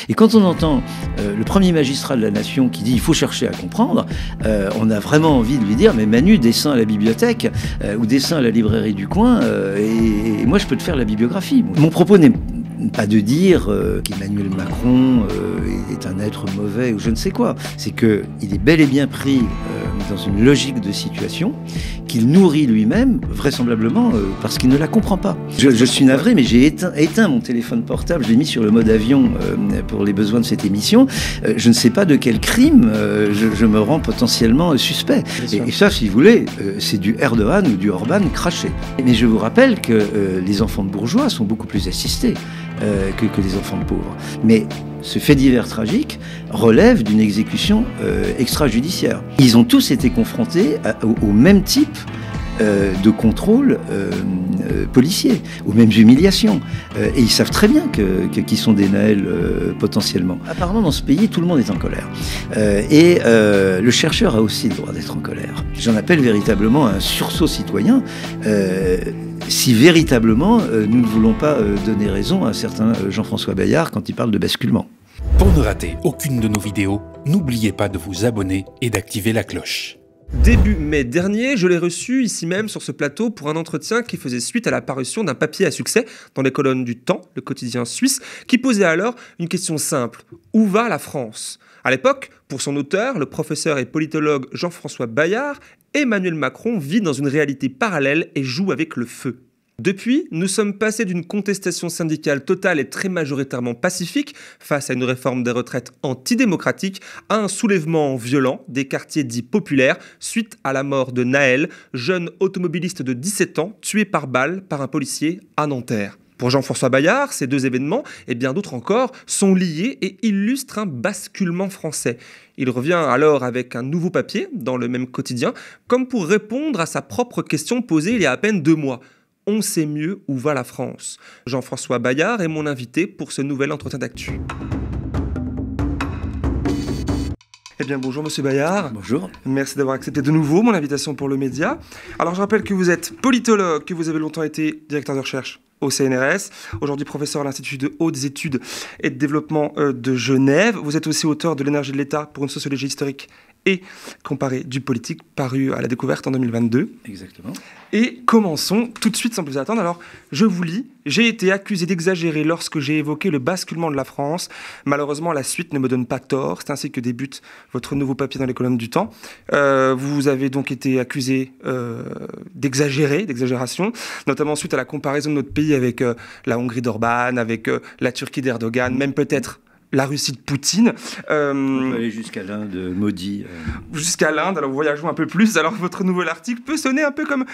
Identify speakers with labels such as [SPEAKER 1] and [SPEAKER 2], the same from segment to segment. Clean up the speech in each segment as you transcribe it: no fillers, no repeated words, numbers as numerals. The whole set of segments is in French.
[SPEAKER 1] Et quand on entend le premier magistrat de la nation qui dit il faut chercher à comprendre, on a vraiment envie de lui dire mais Manu, descends à la bibliothèque ou descends à la librairie du coin et moi je peux te faire la bibliographie. Mon propos n'est pas de dire qu'Emmanuel Macron est un être mauvais ou je ne sais quoi. C'est qu'il est bel et bien pris dans une logique de situation qu'il nourrit lui-même, vraisemblablement parce qu'il ne la comprend pas. Je suis navré, mais j'ai éteint mon téléphone portable, je l'ai mis sur le mode avion pour les besoins de cette émission. Je ne sais pas de quel crime je me rends potentiellement suspect. Et ça, si vous voulez, c'est du Erdogan ou du Orban craché. Mais je vous rappelle que les enfants de bourgeois sont beaucoup plus assistés que les enfants de pauvres. Mais ce fait divers tragique relève d'une exécution extrajudiciaire. Ils ont tous été confrontés au même type de contrôle policier, aux mêmes humiliations. Et ils savent très bien qu'ils sont des naëls potentiellement. Apparemment, dans ce pays, tout le monde est en colère. Et le chercheur a aussi le droit d'être en colère. J'en appelle véritablement un sursaut citoyen. Si véritablement nous ne voulons pas donner raison à un certain Jean-François Bayard quand il parle de basculement.
[SPEAKER 2] Pour ne rater aucune de nos vidéos, n'oubliez pas de vous abonner et d'activer la cloche.
[SPEAKER 3] Début mai dernier, je l'ai reçu ici même sur ce plateau pour un entretien qui faisait suite à la parution d'un papier à succès dans les colonnes du Temps, le quotidien suisse, qui posait alors une question simple. Où va la France ? À l'époque, pour son auteur, le professeur et politologue Jean-François Bayard, Emmanuel Macron vit dans une réalité parallèle et joue avec le feu. Depuis, nous sommes passés d'une contestation syndicale totale et très majoritairement pacifique face à une réforme des retraites antidémocratique à un soulèvement violent des quartiers dits populaires suite à la mort de Naël, jeune automobiliste de 17 ans tué par balle par un policier à Nanterre. Pour Jean-François Bayard, ces deux événements, et bien d'autres encore, sont liés et illustrent un basculement français. Il revient alors avec un nouveau papier dans le même quotidien, comme pour répondre à sa propre question posée il y a à peine 2 mois. On sait mieux où va la France. Jean-François Bayard est mon invité pour ce nouvel entretien d'actu. Eh bien bonjour Monsieur Bayard.
[SPEAKER 1] Bonjour.
[SPEAKER 3] Merci d'avoir accepté de nouveau mon invitation pour le média. Alors je rappelle que vous êtes politologue, que vous avez longtemps été directeur de recherche au CNRS, aujourd'hui professeur à l'Institut de hautes études et de développement de Genève. Vous êtes aussi auteur de L'énergie de l'État pour une sociologie historique et comparée du politique, paru à La Découverte en 2022.
[SPEAKER 1] Exactement.
[SPEAKER 3] Et commençons tout de suite sans plus attendre. Alors, je vous lis. J'ai été accusé d'exagérer lorsque j'ai évoqué le basculement de la France. Malheureusement, la suite ne me donne pas tort. C'est ainsi que débute votre nouveau papier dans les colonnes du Temps. Vous avez donc été accusé d'exagération, notamment suite à la comparaison de notre pays avec la Hongrie d'Orban, avec la Turquie d'Erdogan, même peut-être la Russie de Poutine.
[SPEAKER 1] On peut aller jusqu'à l'Inde, maudit.
[SPEAKER 3] Jusqu'à l'Inde, alors voyageons un peu plus. Alors votre nouvel article peut sonner un peu comme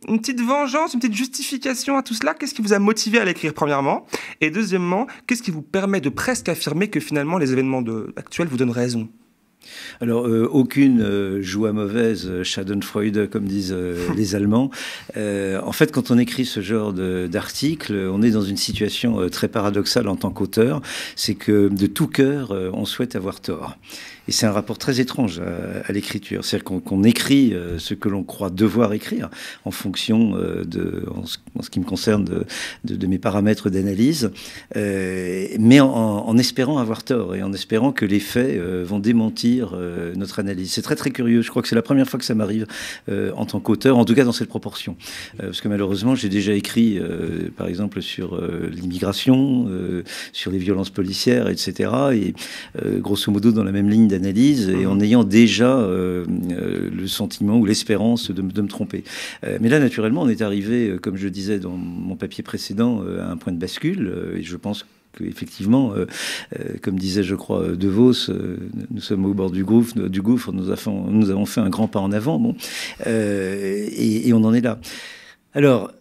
[SPEAKER 3] une petite vengeance, une petite justification à tout cela. Qu'est-ce qui vous a motivé à l'écrire premièrement ? Et deuxièmement, qu'est-ce qui vous permet de presque affirmer que finalement les événements actuels vous donnent raison ?
[SPEAKER 1] Alors, aucune joie mauvaise, Schadenfreude, comme disent les Allemands. En fait, quand on écrit ce genre d'article, on est dans une situation très paradoxale en tant qu'auteur. C'est que de tout cœur, on souhaite avoir tort. Et c'est un rapport très étrange à l'écriture. C'est-à-dire qu'on écrit ce que l'on croit devoir écrire en fonction en ce qui me concerne, de mes paramètres d'analyse, mais en espérant avoir tort et en espérant que les faits vont démentir notre analyse. C'est très très curieux. Je crois que c'est la première fois que ça m'arrive en tant qu'auteur, en tout cas dans cette proportion. Parce que malheureusement, j'ai déjà écrit, par exemple, sur l'immigration, sur les violences policières, etc. Et grosso modo dans la même ligne d'analyse et en ayant déjà le sentiment ou l'espérance de me tromper. Mais là, naturellement, on est arrivé, comme je disais dans mon papier précédent, à un point de bascule et je pense qu'effectivement, comme disait, je crois, De Vos, nous sommes au bord du gouffre, nous avons fait un grand pas en avant, bon, et on en est là. Alors,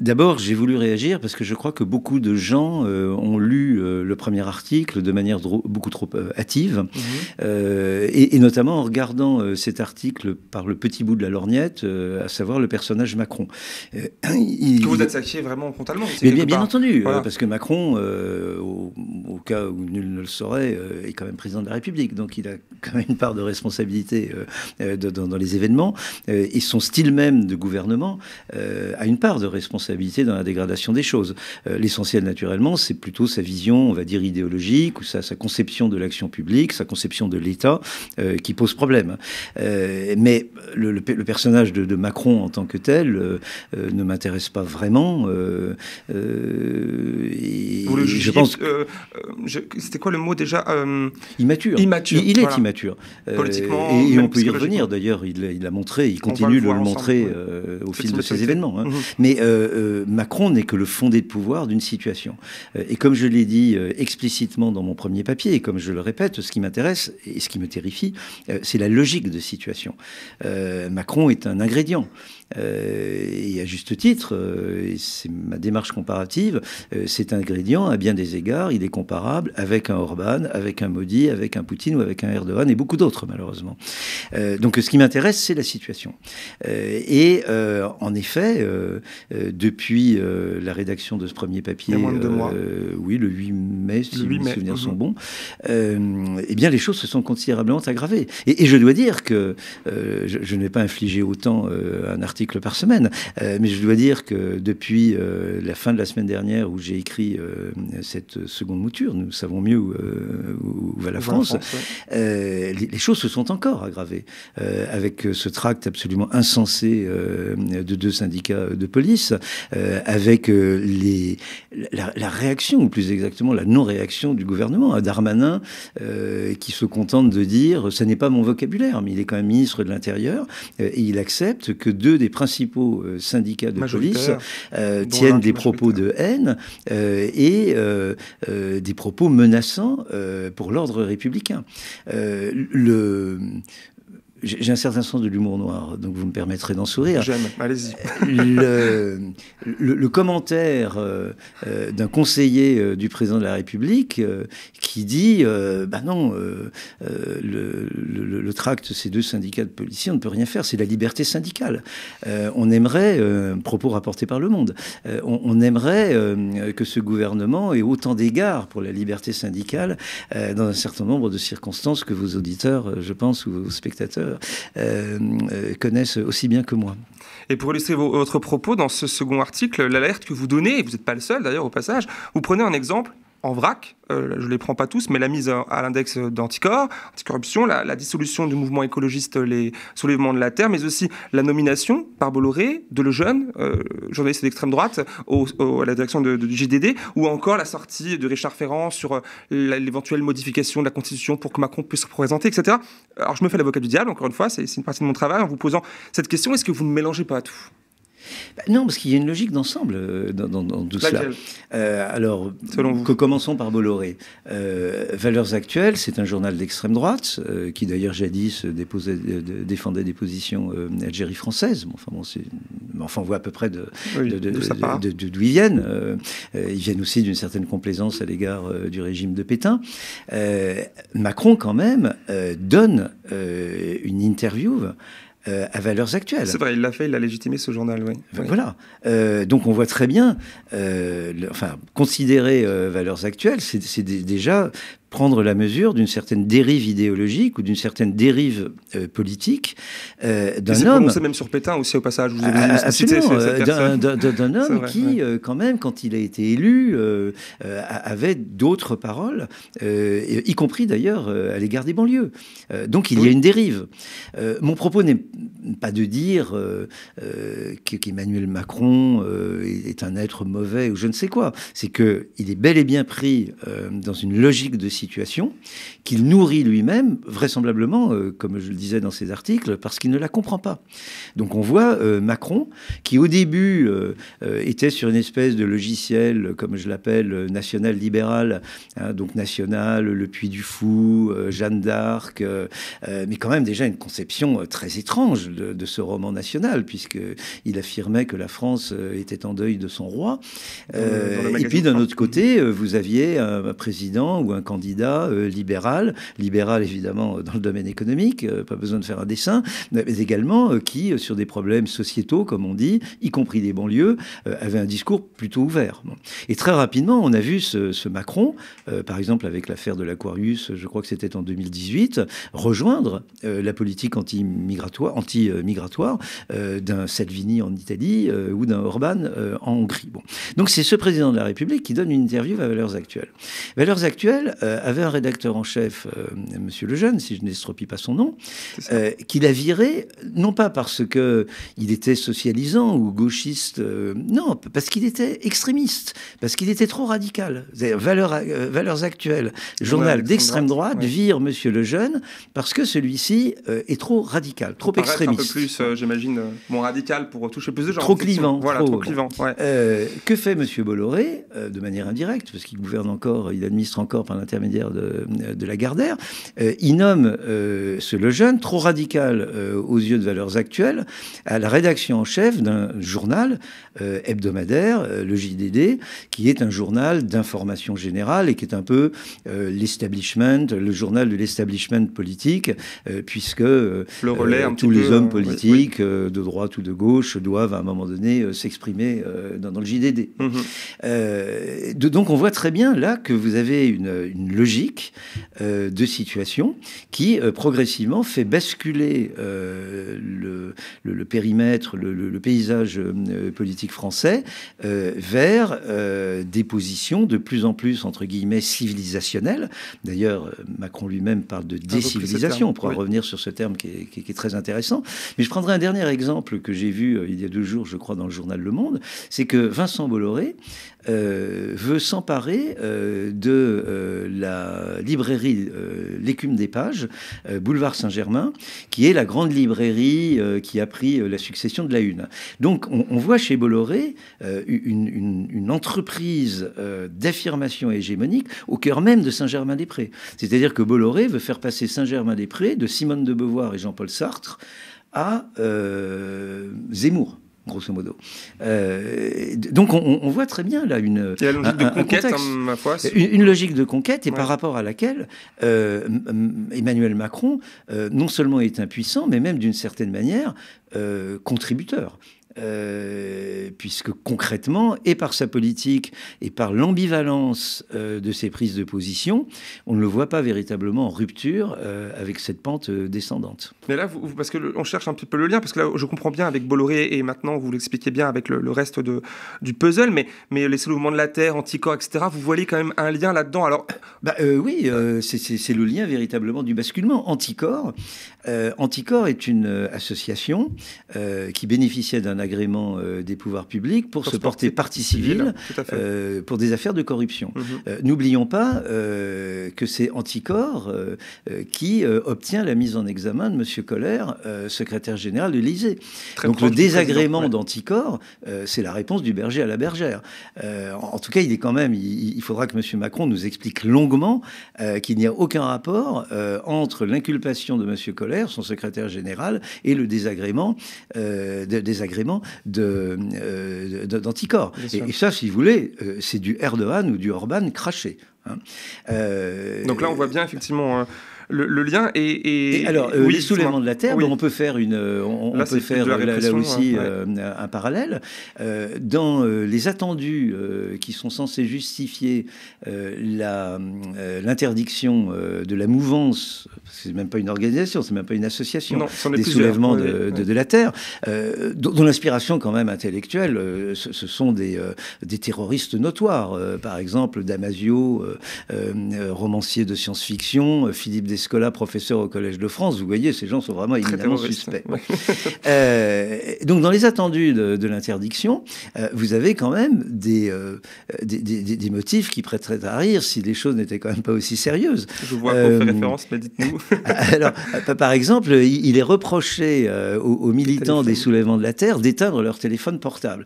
[SPEAKER 1] d'abord, j'ai voulu réagir parce que je crois que beaucoup de gens ont lu le premier article de manière beaucoup trop hâtive, et notamment en regardant cet article par le petit bout de la lorgnette, à savoir le personnage Macron.
[SPEAKER 3] Que vous attaquiez vraiment frontalement.
[SPEAKER 1] Bien entendu,
[SPEAKER 3] voilà.
[SPEAKER 1] Parce que Macron, au cas où nul ne le saurait, est quand même président de la République, donc il a quand même une part de responsabilité dans les événements, et son style même de gouvernement a une part de responsabilité dans la dégradation des choses. L'essentiel, naturellement, c'est plutôt sa vision, on va dire, idéologique, ou sa conception de l'action publique, sa conception de l'État, qui pose problème. Mais le personnage de Macron en tant que tel ne m'intéresse pas vraiment.
[SPEAKER 3] Je pense. C'était quoi le mot déjà
[SPEAKER 1] Immature.
[SPEAKER 3] Immature.
[SPEAKER 1] Il est immature.
[SPEAKER 3] Politiquement.
[SPEAKER 1] Et on peut y revenir. D'ailleurs, il a montré, il continue de le montrer au fil de ces événements. Hein. Mais Macron n'est que le fondé de pouvoir d'une situation. Et comme je l'ai dit explicitement dans mon premier papier, et comme je le répète, ce qui m'intéresse et ce qui me terrifie, c'est la logique de situation. Macron est un ingrédient. Et à juste titre, et c'est ma démarche comparative, cet ingrédient, à bien des égards, il est comparable avec un Orban, avec un Modi, avec un Poutine ou avec un Erdogan et beaucoup d'autres, malheureusement. Donc ce qui m'intéresse, c'est la situation. En effet, depuis la rédaction de ce premier papier, oui, le 8 mai, si mes souvenirs sont bons, eh bien les choses se sont considérablement aggravées. Et je dois dire que je ne vais pas infliger autant un article par semaine, mais je dois dire que depuis la fin de la semaine dernière où j'ai écrit cette seconde mouture, nous savons mieux où va la France, les choses se sont encore aggravées avec ce tract absolument insensé de 2 syndicats de police, avec la réaction, ou plus exactement la non-réaction du gouvernement, à Darmanin, qui se contente de dire « ce n'est pas mon vocabulaire », mais il est quand même ministre de l'Intérieur, et il accepte que 2 des principaux syndicats de police tiennent des propos de haine et des propos menaçants pour l'ordre républicain. J'ai un certain sens de l'humour noir, donc vous me permettrez d'en sourire.
[SPEAKER 3] J'aime, allez-y.
[SPEAKER 1] Le commentaire d'un conseiller du président de la République qui dit bah non, le tract, ces 2 syndicats de policiers, on ne peut rien faire, c'est la liberté syndicale. On aimerait, propos rapportés par Le Monde, on aimerait que ce gouvernement ait autant d'égards pour la liberté syndicale dans un certain nombre de circonstances que vos auditeurs, je pense, ou vos spectateurs, connaissent aussi bien que moi.
[SPEAKER 3] Et pour illustrer votre propos, dans ce second article, l'alerte que vous donnez, et vous n'êtes pas le seul d'ailleurs au passage, vous prenez un exemple en vrac, je ne les prends pas tous, mais la mise à l'index d'anticorps, anticorruption, la dissolution du mouvement écologiste, les soulèvements de la Terre, mais aussi la nomination par Bolloré de Lejeune, journaliste d'extrême droite, à la direction du JDD, ou encore la sortie de Richard Ferrand sur l'éventuelle modification de la Constitution pour que Macron puisse se représenter, etc. Alors je me fais l'avocat du diable, encore une fois, c'est une partie de mon travail, en vous posant cette question, est-ce que vous ne mélangez pas tout ?
[SPEAKER 1] Non, parce qu'il y a une logique d'ensemble dans tout cela. Alors, commençons par Bolloré. Valeurs actuelles, c'est un journal d'extrême droite, qui d'ailleurs jadis défendait des positions Algérie française. Enfin, on voit à peu près d'où ils viennent. Ils viennent aussi d'une certaine complaisance à l'égard du régime de Pétain. Macron, quand même, donne une interview à Valeurs actuelles.
[SPEAKER 3] C'est vrai, il l'a fait, il a légitimé ce journal, oui.
[SPEAKER 1] Voilà. Donc on voit très bien, considérer Valeurs actuelles, c'est déjà prendre la mesure d'une certaine dérive idéologique ou d'une certaine dérive politique d'un homme.
[SPEAKER 3] C'est même sur Pétain aussi au passage. Vous
[SPEAKER 1] avez cité d'un homme qui, quand même, quand il a été élu, avait d'autres paroles, y compris d'ailleurs à l'égard des banlieues. Donc il y a une dérive. Mon propos n'est pas de dire qu'Emmanuel Macron est un être mauvais ou je ne sais quoi. C'est qu'il est bel et bien pris dans une logique de situation qu'il nourrit lui-même, vraisemblablement, comme je le disais dans ses articles, parce qu'il ne la comprend pas. Donc on voit Macron, qui au début était sur une espèce de logiciel, comme je l'appelle, national-libéral, hein, donc national, le Puy du Fou, Jeanne d'Arc, mais quand même déjà une conception très étrange de ce roman national, puisqu'il affirmait que la France était en deuil de son roi. Et puis d'un autre côté, vous aviez un président ou un candidat candidat libéral évidemment dans le domaine économique, pas besoin de faire un dessin, mais également qui, sur des problèmes sociétaux, comme on dit, y compris des banlieues, avait un discours plutôt ouvert. Bon. Et très rapidement, on a vu ce Macron, par exemple avec l'affaire de l'Aquarius, je crois que c'était en 2018, rejoindre la politique anti-migratoire d'un Salvini en Italie ou d'un Orban en Hongrie. Bon. Donc c'est ce président de la République qui donne une interview à Valeurs Actuelles. Valeurs Actuelles avait un rédacteur en chef, Monsieur Lejeune, si je n'estropie pas son nom, qui l'a viré, non pas parce qu'il était socialisant ou gauchiste, non, parce qu'il était extrémiste, parce qu'il était trop radical. Valeurs Actuelles, journal d'extrême droite, vire Monsieur Lejeune parce que celui-ci est trop radical, trop extrémiste.
[SPEAKER 3] Un peu plus, j'imagine, radical pour toucher plus de gens.
[SPEAKER 1] Trop clivant.
[SPEAKER 3] Voilà, trop clivant. Ouais.
[SPEAKER 1] Que fait Monsieur Bolloré, de manière indirecte, parce qu'il gouverne encore, il administre encore par l'intermédiaire de Lagardère, il nomme ce Lejeune, trop radical aux yeux de Valeurs Actuelles, à la rédaction en chef d'un journal hebdomadaire, le JDD, qui est un journal d'information générale et qui est un peu l'establishment, le journal de l'establishment politique, puisque le relais, tous les hommes politiques, de droite ou de gauche, doivent à un moment donné s'exprimer dans le JDD. Donc on voit très bien là que vous avez une logique de situation qui progressivement fait basculer le périmètre, le paysage politique français vers des positions de plus en plus, entre guillemets, civilisationnelles. D'ailleurs, Macron lui-même parle de décivilisation. On pourra revenir sur ce terme qui est très intéressant. Mais je prendrai un dernier exemple que j'ai vu il y a 2 jours, je crois, dans le journal Le Monde. C'est que Vincent Bolloré veut s'emparer de la librairie L'Écume des Pages, boulevard Saint-Germain, qui est la grande librairie qui a pris la succession de la Une. Donc on voit chez Bolloré une entreprise d'affirmation hégémonique au cœur même de Saint-Germain-des-Prés. C'est-à-dire que Bolloré veut faire passer Saint-Germain-des-Prés de Simone de Beauvoir et Jean-Paul Sartre à Zemmour, grosso modo. Donc on voit très bien là une
[SPEAKER 3] logique de conquête, ma foi,
[SPEAKER 1] une logique de conquête, et par rapport à laquelle Emmanuel Macron non seulement est impuissant, mais même d'une certaine manière contributeur. Puisque concrètement, et par sa politique, et par l'ambivalence de ses prises de position, on ne le voit pas véritablement en rupture avec cette pente descendante.
[SPEAKER 3] Mais là, parce qu'on cherche un petit peu le lien, parce que là, je comprends bien avec Bolloré, et maintenant, vous l'expliquez bien avec le reste du puzzle, mais les soulèvements de la Terre, Anticor, etc., vous voyez quand même un lien là-dedans. Alors...
[SPEAKER 1] oui, c'est le lien véritablement du basculement. Anticor est une association qui bénéficiait d'un agrément des pouvoirs publics pour se porter partie civile pour des affaires de corruption. N'oublions pas que c'est Anticor qui obtient la mise en examen de M. Koller, secrétaire général de l'Élysée. Donc le désagrément d'Anticor, c'est la réponse du berger à la bergère. En tout cas, il est quand même, il faudra que M. Macron nous explique longuement qu'il n'y a aucun rapport entre l'inculpation de M. Koller, son secrétaire général, et le désagrément d'Anticor. Et ça, si vous voulez, c'est du Erdogan ou du Orban craché. Hein.
[SPEAKER 3] Donc là, on voit bien effectivement... Le lien
[SPEAKER 1] et alors les soulèvements de la Terre, on peut faire là aussi un parallèle dans les attendus qui sont censés justifier l'interdiction de la mouvance. C'est même pas une organisation, c'est même pas une association, des soulèvements de la Terre, dont l'inspiration quand même intellectuelle, ce sont des terroristes notoires, par exemple Damasio, romancier de science-fiction, Philippe Descola, professeur au Collège de France. Vous voyez, ces gens sont vraiment éminemment suspects. Donc dans les attendus de l'interdiction, vous avez quand même des motifs qui prêteraient à rire si les choses n'étaient quand même pas aussi sérieuses.
[SPEAKER 3] Je vois qu'on fait référence, mais dites-nous.
[SPEAKER 1] Alors, par exemple, il est reproché aux militants des soulèvements de la Terre d'éteindre leur téléphone portable.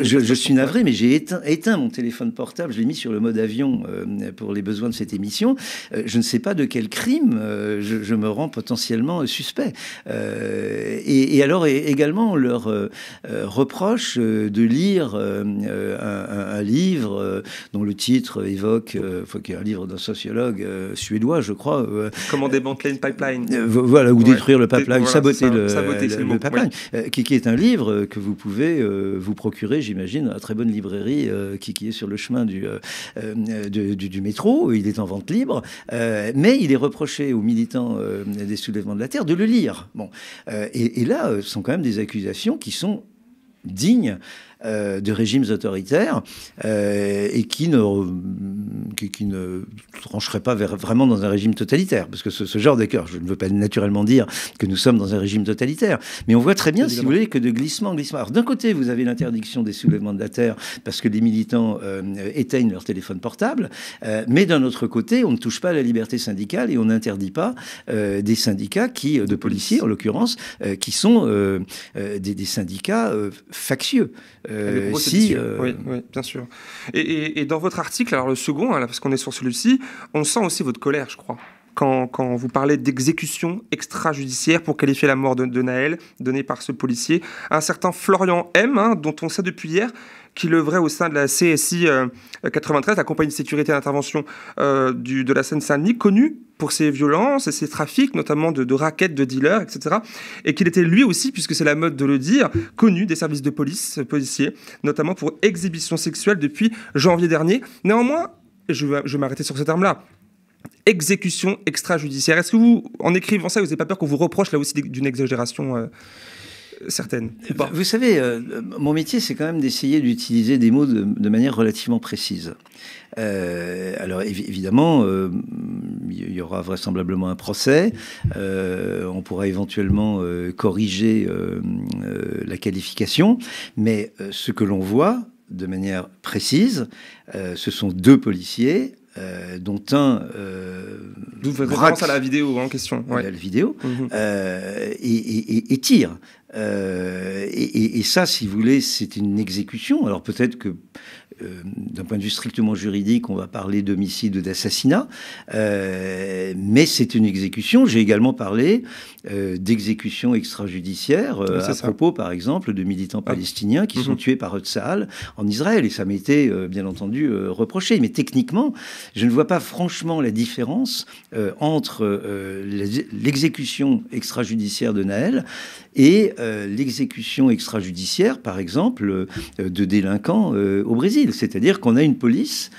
[SPEAKER 1] Je suis navré, mais j'ai éteint mon téléphone portable, je l'ai mis sur le mode avion pour les besoins de cette émission. Je ne sais pas de quel crime, je me rends potentiellement suspect. Et alors également, on leur reproche de lire un livre dont le titre évoque, qui est un livre d'un sociologue suédois, je crois.
[SPEAKER 3] Comment démanteler une pipeline.
[SPEAKER 1] Voilà, ou détruire le pipeline,
[SPEAKER 3] voilà,
[SPEAKER 1] saboter le pipeline, qui est un livre que vous pouvez vous procurer, j'imagine, à très bonne librairie qui est sur le chemin du métro. Il est en vente libre, mais il est reproché aux militants des soulèvements de la Terre de le lire. Bon, et là, ce sont quand même des accusations qui sont dignes de régimes autoritaires et qui ne trancheraient pas vraiment dans un régime totalitaire. Parce que ce genre d'accord, je ne veux pas naturellement dire que nous sommes dans un régime totalitaire, mais on voit très bien, si vous voulez, que de glissement en glissement. Alors d'un côté, vous avez l'interdiction des soulèvements de la Terre parce que les militants éteignent leur téléphone portable, mais d'un autre côté, on ne touche pas à la liberté syndicale et on n'interdit pas des syndicats de policiers en l'occurrence, qui sont des syndicats factieux.
[SPEAKER 3] Oui, bien sûr. Et dans votre article, alors le second, parce qu'on est sur celui-ci, on sent aussi votre colère, je crois. Quand vous parlez d'exécution extrajudiciaire pour qualifier la mort de Nahel, donnée par ce policier, un certain Florian M, dont on sait depuis hier qu'il œuvrait au sein de la CSI 93, la compagnie de sécurité d'intervention de la Seine-Saint-Denis, connue pour ses violences et ses trafics, notamment de rackets, de dealers, etc. Et qu'il était lui aussi, puisque c'est la mode de le dire, connu des services de police, policiers, notamment pour exhibition sexuelle depuis janvier dernier. Néanmoins, je vais m'arrêter sur ce terme-là, exécution extrajudiciaire. Est-ce que vous, en écrivant ça, vous n'avez pas peur qu'on vous reproche là aussi d'une exagération certaine ou pas ?
[SPEAKER 1] Vous savez, mon métier, c'est quand même d'essayer d'utiliser des mots de manière relativement précise. Alors évidemment, il y aura vraisemblablement un procès. On pourra éventuellement corriger la qualification, mais ce que l'on voit de manière précise, ce sont deux policiers. Dont un
[SPEAKER 3] vous faites référence à la vidéo en question,
[SPEAKER 1] la vidéo, et tire. Et ça, si vous voulez, c'est une exécution. Alors peut-être que d'un point de vue strictement juridique, on va parler d'homicide ou d'assassinat, mais c'est une exécution. J'ai également parlé d'exécution extrajudiciaire à propos, par exemple, de militants palestiniens qui sont tués par Tsahal en Israël. Et ça m'a été, bien entendu, reproché. Mais techniquement, je ne vois pas franchement la différence entre l'exécution extrajudiciaire de Nahel et l'exécution extrajudiciaire, par exemple, de délinquants au Brésil. C'est-à-dire qu'on a une police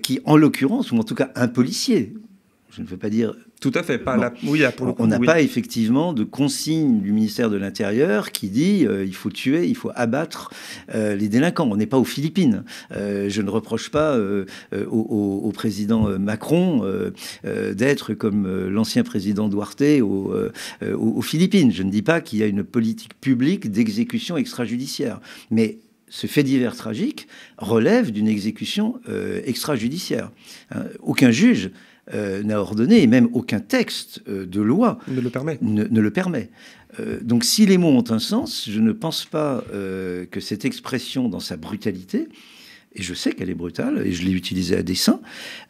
[SPEAKER 1] qui, en l'occurrence, ou en tout cas un policier, je ne veux pas dire...
[SPEAKER 3] Tout à fait. Pas pour le coup,
[SPEAKER 1] on n'a pas effectivement de consigne du ministère de l'Intérieur qui dit il faut tuer, il faut abattre les délinquants. On n'est pas aux Philippines. Je ne reproche pas au président Macron d'être comme l'ancien président Duarte aux Philippines. Je ne dis pas qu'il y a une politique publique d'exécution extrajudiciaire. Mais ce fait divers tragique relève d'une exécution extrajudiciaire. Aucun juge n'a ordonné, et même aucun texte de loi
[SPEAKER 3] ne
[SPEAKER 1] le permet. Donc si les mots ont un sens, je ne pense pas que cette expression dans sa brutalité, et je sais qu'elle est brutale, et je l'ai utilisée à dessein,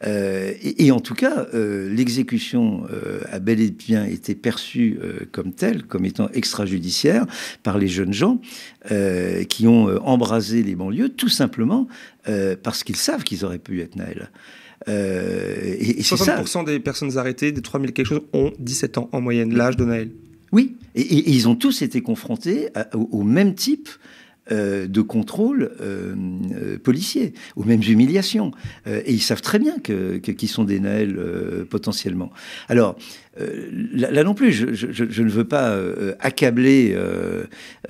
[SPEAKER 1] et en tout cas, l'exécution a bel et bien été perçue comme telle, comme étant extrajudiciaire, par les jeunes gens qui ont embrasé les banlieues, tout simplement parce qu'ils savent qu'ils auraient pu être Nahel.
[SPEAKER 3] Et 60% des personnes arrêtées, des 3000 quelque chose, ont 17 ans en moyenne, l'âge de Nahel.
[SPEAKER 1] Oui, et ils ont tous été confrontés au même type de contrôle policier, aux mêmes humiliations. Et ils savent très bien qu'ils sont des Nahel potentiellement. Alors, là non plus, je ne veux pas accabler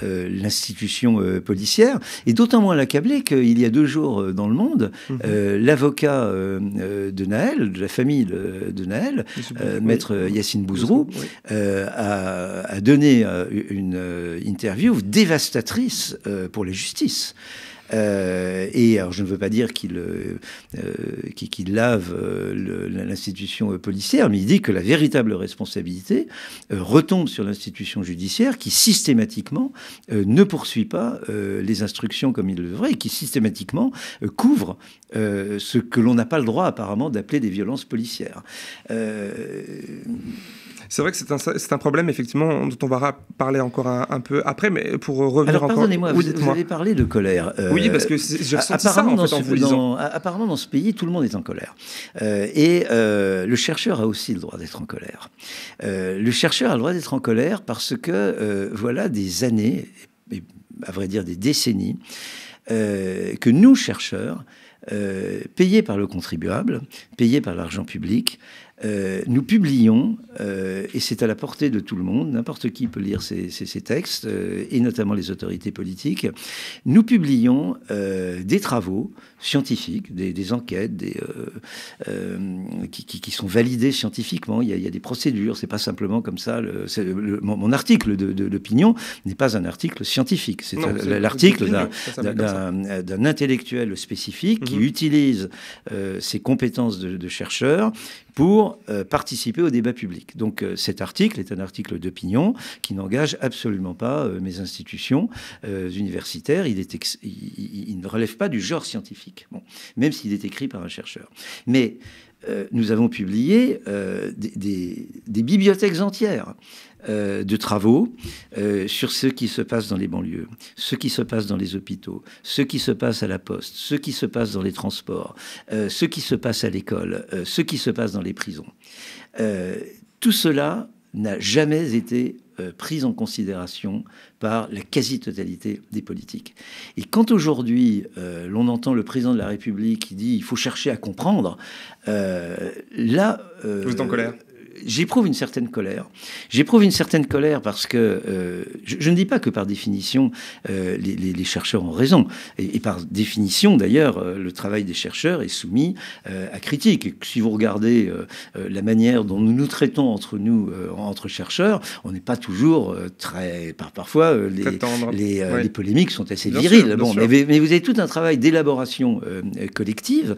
[SPEAKER 1] l'institution policière, et d'autant moins l'accabler qu'il y a 2 jours dans le monde, l'avocat de Nahel, de la famille de Nahel, maître Yassine Bouzrou, a donné une interview dévastatrice pour la justice. Et alors, je ne veux pas dire qu'il lave l'institution policière, mais il dit que la véritable responsabilité retombe sur l'institution judiciaire qui systématiquement ne poursuit pas les instructions comme il le devrait et qui systématiquement couvre ce que l'on n'a pas le droit apparemment d'appeler des violences policières.
[SPEAKER 3] C'est vrai que c'est un problème, effectivement, dont on va parler encore un peu après, mais pour revenir encore...
[SPEAKER 1] Pardonnez-moi, vous avez parlé de colère.
[SPEAKER 3] Oui, parce que j'ai ressenti ça, en fait, en vous lisant.
[SPEAKER 1] Apparemment, dans ce pays, tout le monde est en colère. Le chercheur a aussi le droit d'être en colère. Le chercheur a le droit d'être en colère parce que, voilà des années, et à vrai dire des décennies, que nous, chercheurs, payés par le contribuable, payés par l'argent public, nous publions, et c'est à la portée de tout le monde, n'importe qui peut lire ces textes, et notamment les autorités politiques, nous publions des travaux scientifiques, des enquêtes, qui sont validées scientifiquement. Il y a des procédures, c'est pas simplement comme ça. Mon article de l'opinion n'est pas un article scientifique, c'est l'article d'un intellectuel spécifique qui utilise ses compétences de chercheur pour participer au débat public. Donc cet article est un article d'opinion qui n'engage absolument pas mes institutions universitaires. Il ne relève pas du genre scientifique, bon, même s'il est écrit par un chercheur. Mais nous avons publié des bibliothèques entières de travaux sur ce qui se passe dans les banlieues, ce qui se passe dans les hôpitaux, ce qui se passe à la poste, ce qui se passe dans les transports, ce qui se passe à l'école, ce qui se passe dans les prisons. Tout cela n'a jamais été pris en considération par la quasi-totalité des politiques. Et quand aujourd'hui, l'on entend le président de la République qui dit « il faut chercher à comprendre », là...
[SPEAKER 3] Vous êtes en colère ?
[SPEAKER 1] J'éprouve une certaine colère. J'éprouve une certaine colère parce que je ne dis pas que par définition les chercheurs ont raison. Et par définition, d'ailleurs, le travail des chercheurs est soumis à critique. Et si vous regardez la manière dont nous nous traitons entre nous, entre chercheurs, on n'est pas toujours très... Parfois, les polémiques sont assez viriles. Bon, mais vous avez tout un travail d'élaboration collective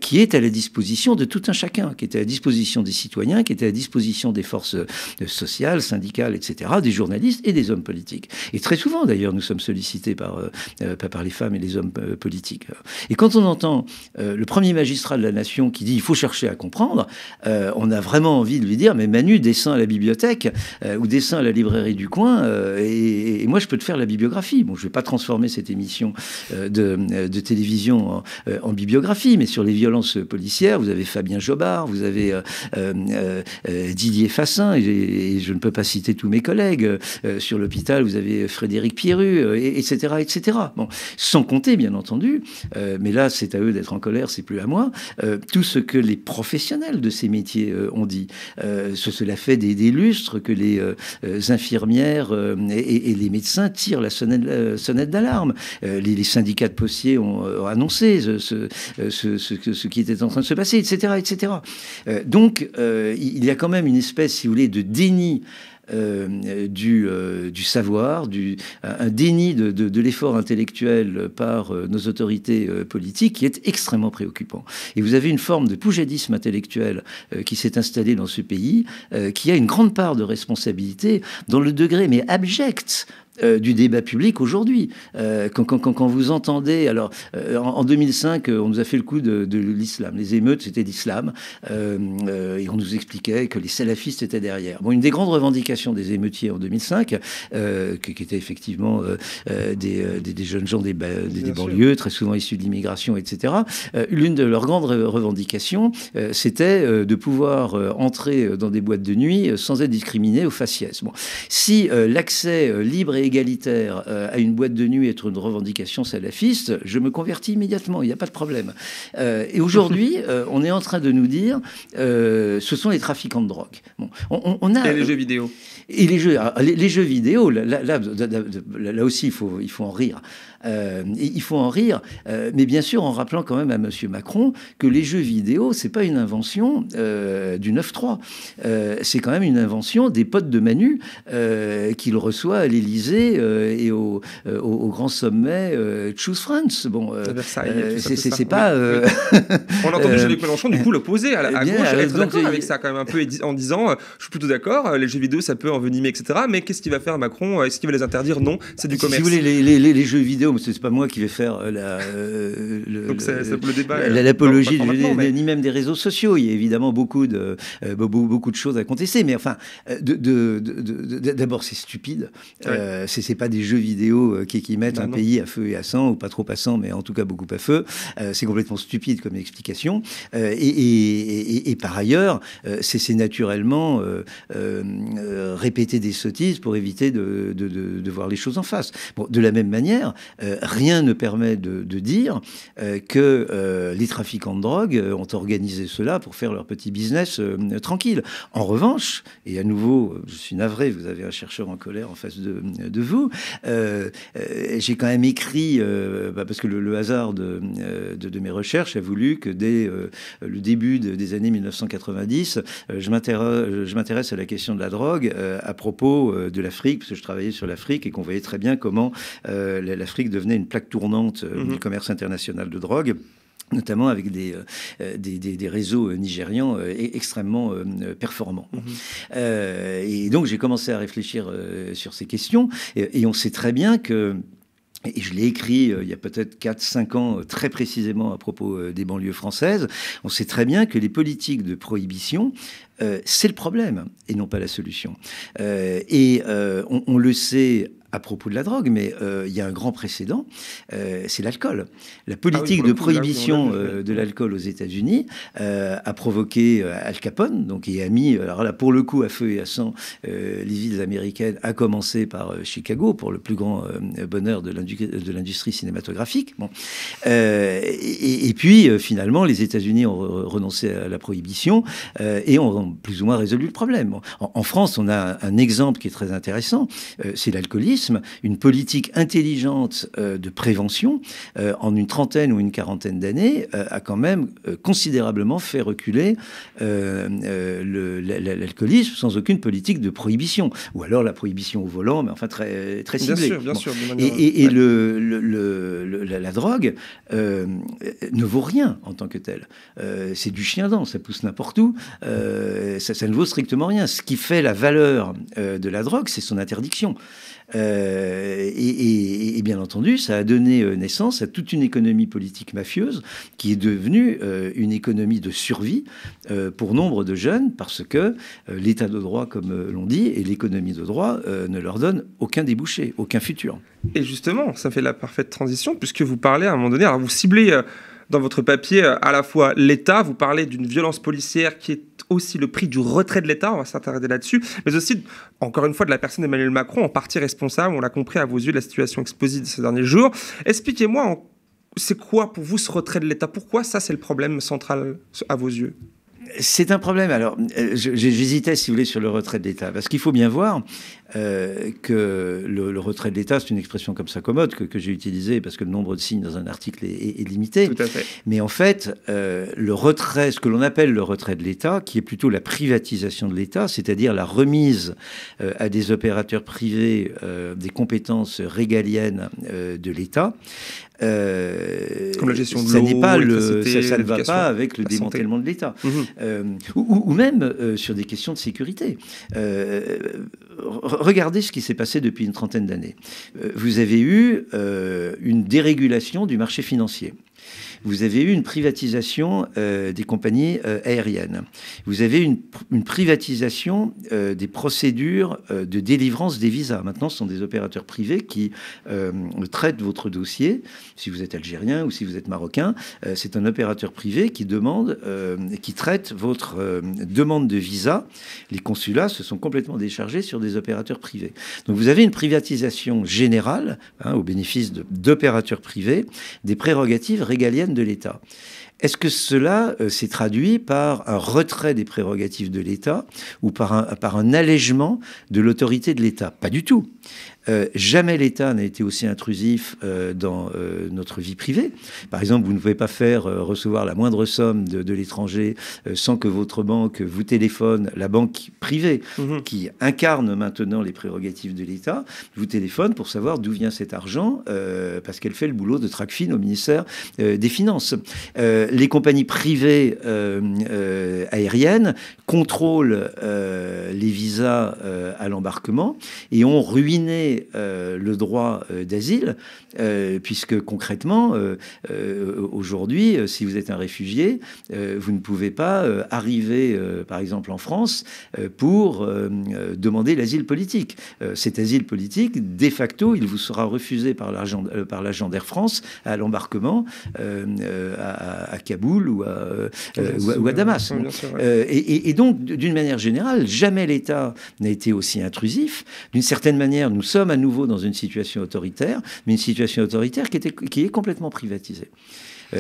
[SPEAKER 1] qui est à la disposition de tout un chacun, qui est à la disposition des citoyens, qui est à la disposition des forces sociales, syndicales, etc., des journalistes et des hommes politiques. Et très souvent, d'ailleurs, nous sommes sollicités par les femmes et les hommes politiques. Et quand on entend le premier magistrat de la nation qui dit « il faut chercher à comprendre », on a vraiment envie de lui dire « mais Manu, descends à la bibliothèque ou descends à la librairie du coin et moi, je peux te faire la bibliographie. » Bon, je ne vais pas transformer cette émission de télévision en bibliographie, mais sur les violences policières, vous avez Fabien Jobard, vous avez Didier Fassin, et je ne peux pas citer tous mes collègues. Sur l'hôpital, vous avez Frédéric Pierru, etc., etc. Bon, sans compter, bien entendu, mais là, c'est à eux d'être en colère, c'est plus à moi, tout ce que les professionnels de ces métiers ont dit. Cela fait des lustres que les infirmières et les médecins tirent la sonnette d'alarme. Les syndicats de postiers ont annoncé ce qui était en train de se passer, etc., etc. Donc, il y a quand même une espèce, si vous voulez, de déni du savoir, un déni de l'effort intellectuel par nos autorités politiques qui est extrêmement préoccupant. Et vous avez une forme de poujadisme intellectuel qui s'est installé dans ce pays, qui a une grande part de responsabilité dans le degré, mais abject, du débat public aujourd'hui. Quand vous entendez... Alors, en 2005, on nous a fait le coup de l'islam. Les émeutes, c'était l'islam. Et on nous expliquait que les salafistes étaient derrière. Bon, une des grandes revendications des émeutiers en 2005, qui étaient effectivement des jeunes gens des banlieues, très souvent issus de l'immigration, etc. L'une de leurs grandes revendications, c'était de pouvoir entrer dans des boîtes de nuit sans être discriminé au faciès. Bon. Si l'accès libre et égalitaire à une boîte de nuit être une revendication salafiste, je me convertis immédiatement, il n'y a pas de problème. Et aujourd'hui, on est en train de nous dire ce sont les trafiquants de drogue. Bon, on a,
[SPEAKER 3] et les jeux vidéo.
[SPEAKER 1] Et les jeux vidéo, là aussi, il faut en rire. Il faut en rire, mais bien sûr en rappelant quand même à M. Macron que les jeux vidéo, c'est pas une invention du 9-3. C'est quand même une invention des potes de Manu qu'il reçoit à l'Élysée l'Élysée et au grand sommet Choose France. Bon, c'est pas...
[SPEAKER 3] On a entendu Jean-Luc Mélenchon, du coup, l'opposer à gauche, être d'accord avec ça, quand même, un peu, en disant, je suis plutôt d'accord, les jeux vidéo, ça peut envenimer, etc. Mais qu'est-ce qu'il va faire, Macron? Est-ce qu'il va les interdire? Non, c'est du commerce.
[SPEAKER 1] Si vous voulez, les jeux vidéo, c'est pas moi qui vais faire l'apologie ni même des réseaux sociaux. Il y a évidemment beaucoup de choses à contester. Mais enfin, d'abord, c'est stupide. Ouais. C'est pas des jeux vidéo qui mettent un pays à feu et à sang, ou pas trop à sang, mais en tout cas beaucoup à feu. C'est complètement stupide comme explication. Et par ailleurs, c'est naturellement répéter des sottises pour éviter de voir les choses en face. Bon, de la même manière, rien ne permet de dire que les trafiquants de drogue ont organisé cela pour faire leur petit business tranquille. En revanche, et à nouveau, je suis navré, vous avez un chercheur en colère en face de vous, j'ai quand même écrit, parce que le hasard de mes recherches a voulu que dès le début des années 1990, je m'intéresse à la question de la drogue à propos de l'Afrique, parce que je travaillais sur l'Afrique et qu'on voyait très bien comment l'Afrique devenait une plaque tournante du commerce international de drogue, notamment avec des réseaux nigérians extrêmement performants. Et donc j'ai commencé à réfléchir sur ces questions, et on sait très bien que, et je l'ai écrit il y a peut-être 4-5 ans, très précisément à propos des banlieues françaises, on sait très bien que les politiques de prohibition, c'est le problème et non pas la solution. On le sait à propos de la drogue, mais il y a un grand précédent, c'est l'alcool. La politique de prohibition de l'alcool aux États-Unis a provoqué Al Capone, donc, et a mis, alors là, pour le coup, à feu et à sang, les villes américaines, à commencer par Chicago, pour le plus grand bonheur de l'industrie cinématographique. Bon. Et puis, finalement, les États-Unis ont renoncé à la prohibition et ont plus ou moins résolu le problème. Bon. En France, on a un exemple qui est très intéressant, c'est l'alcoolisme. Une politique intelligente de prévention, en une trentaine ou une quarantaine d'années, a quand même considérablement fait reculer l'alcoolisme sans aucune politique de prohibition. Ou alors la prohibition au volant, mais enfin très ciblée.
[SPEAKER 3] Bien sûr.
[SPEAKER 1] Et la drogue ne vaut rien en tant que telle. C'est du chien-dent, ça pousse n'importe où. Ça ne vaut strictement rien. Ce qui fait la valeur de la drogue, c'est son interdiction. Et bien entendu, ça a donné naissance à toute une économie politique mafieuse qui est devenue une économie de survie pour nombre de jeunes, parce que l'état de droit, comme l'on dit, et l'économie de droit ne leur donnent aucun débouché, aucun futur.
[SPEAKER 3] Et justement, ça fait la parfaite transition, puisque vous parlez à un moment donné, alors vous ciblez dans votre papier à la fois l'État, vous parlez d'une violence policière qui est aussi le prix du retrait de l'État, on va s'intéresser là-dessus, mais aussi, encore une fois, de la personne d'Emmanuel Macron, en partie responsable, on l'a compris à vos yeux, de la situation explosive de ces derniers jours. Expliquez-moi, c'est quoi pour vous ce retrait de l'État? Pourquoi ça, c'est le problème central à vos yeux?
[SPEAKER 1] C'est un problème. Alors, j'hésitais, si vous voulez, sur le retrait de l'État, parce qu'il faut bien voir que le retrait de l'État, c'est une expression comme ça commode que j'ai utilisée parce que le nombre de signes dans un article est limité.
[SPEAKER 3] Tout à fait.
[SPEAKER 1] Mais en fait, le retrait, ce que l'on appelle le retrait de l'État, qui est plutôt la privatisation de l'État, c'est-à-dire la remise à des opérateurs privés des compétences régaliennes de l'État.
[SPEAKER 3] Comme la gestion de
[SPEAKER 1] ça
[SPEAKER 3] l'eau,
[SPEAKER 1] n'est pas ça ne va
[SPEAKER 3] l'éducation,
[SPEAKER 1] pas avec le démantèlement de l'État. Ou même sur des questions de sécurité. Regardez ce qui s'est passé depuis une trentaine d'années. Vous avez eu une dérégulation du marché financier. Vous avez eu une privatisation des compagnies aériennes. Vous avez une privatisation des procédures de délivrance des visas. Maintenant, ce sont des opérateurs privés qui traitent votre dossier. Si vous êtes algérien ou si vous êtes marocain, c'est un opérateur privé qui qui traite votre demande de visa. Les consulats se sont complètement déchargés sur des opérateurs privés. Donc vous avez une privatisation générale, au bénéfice d'opérateurs privés, des prérogatives régaliennes de l'État. Est-ce que cela s'est traduit par un retrait des prérogatives de l'État ou par un allègement de l'autorité de l'État? Pas du tout. Jamais l'État n'a été aussi intrusif dans notre vie privée. Par exemple, vous ne pouvez pas faire recevoir la moindre somme de l'étranger sans que votre banque vous téléphone, la banque privée qui incarne maintenant les prérogatives de l'État, vous téléphone pour savoir d'où vient cet argent parce qu'elle fait le boulot de Tracfin au ministère des Finances. Les compagnies privées aériennes contrôlent les visas à l'embarquement et ont ruiné le droit d'asile, puisque concrètement, aujourd'hui, si vous êtes un réfugié, vous ne pouvez pas arriver, par exemple, en France pour demander l'asile politique. Cet asile politique, de facto, il vous sera refusé par l'agent d'Air France à l'embarquement à Kaboul ou à Damas.
[SPEAKER 3] Oui, bien sûr,
[SPEAKER 1] et donc, d'une manière générale, jamais l'État n'a été aussi intrusif. D'une certaine manière, nous sommes à nouveau dans une situation autoritaire, mais une situation autoritaire qui est complètement privatisée.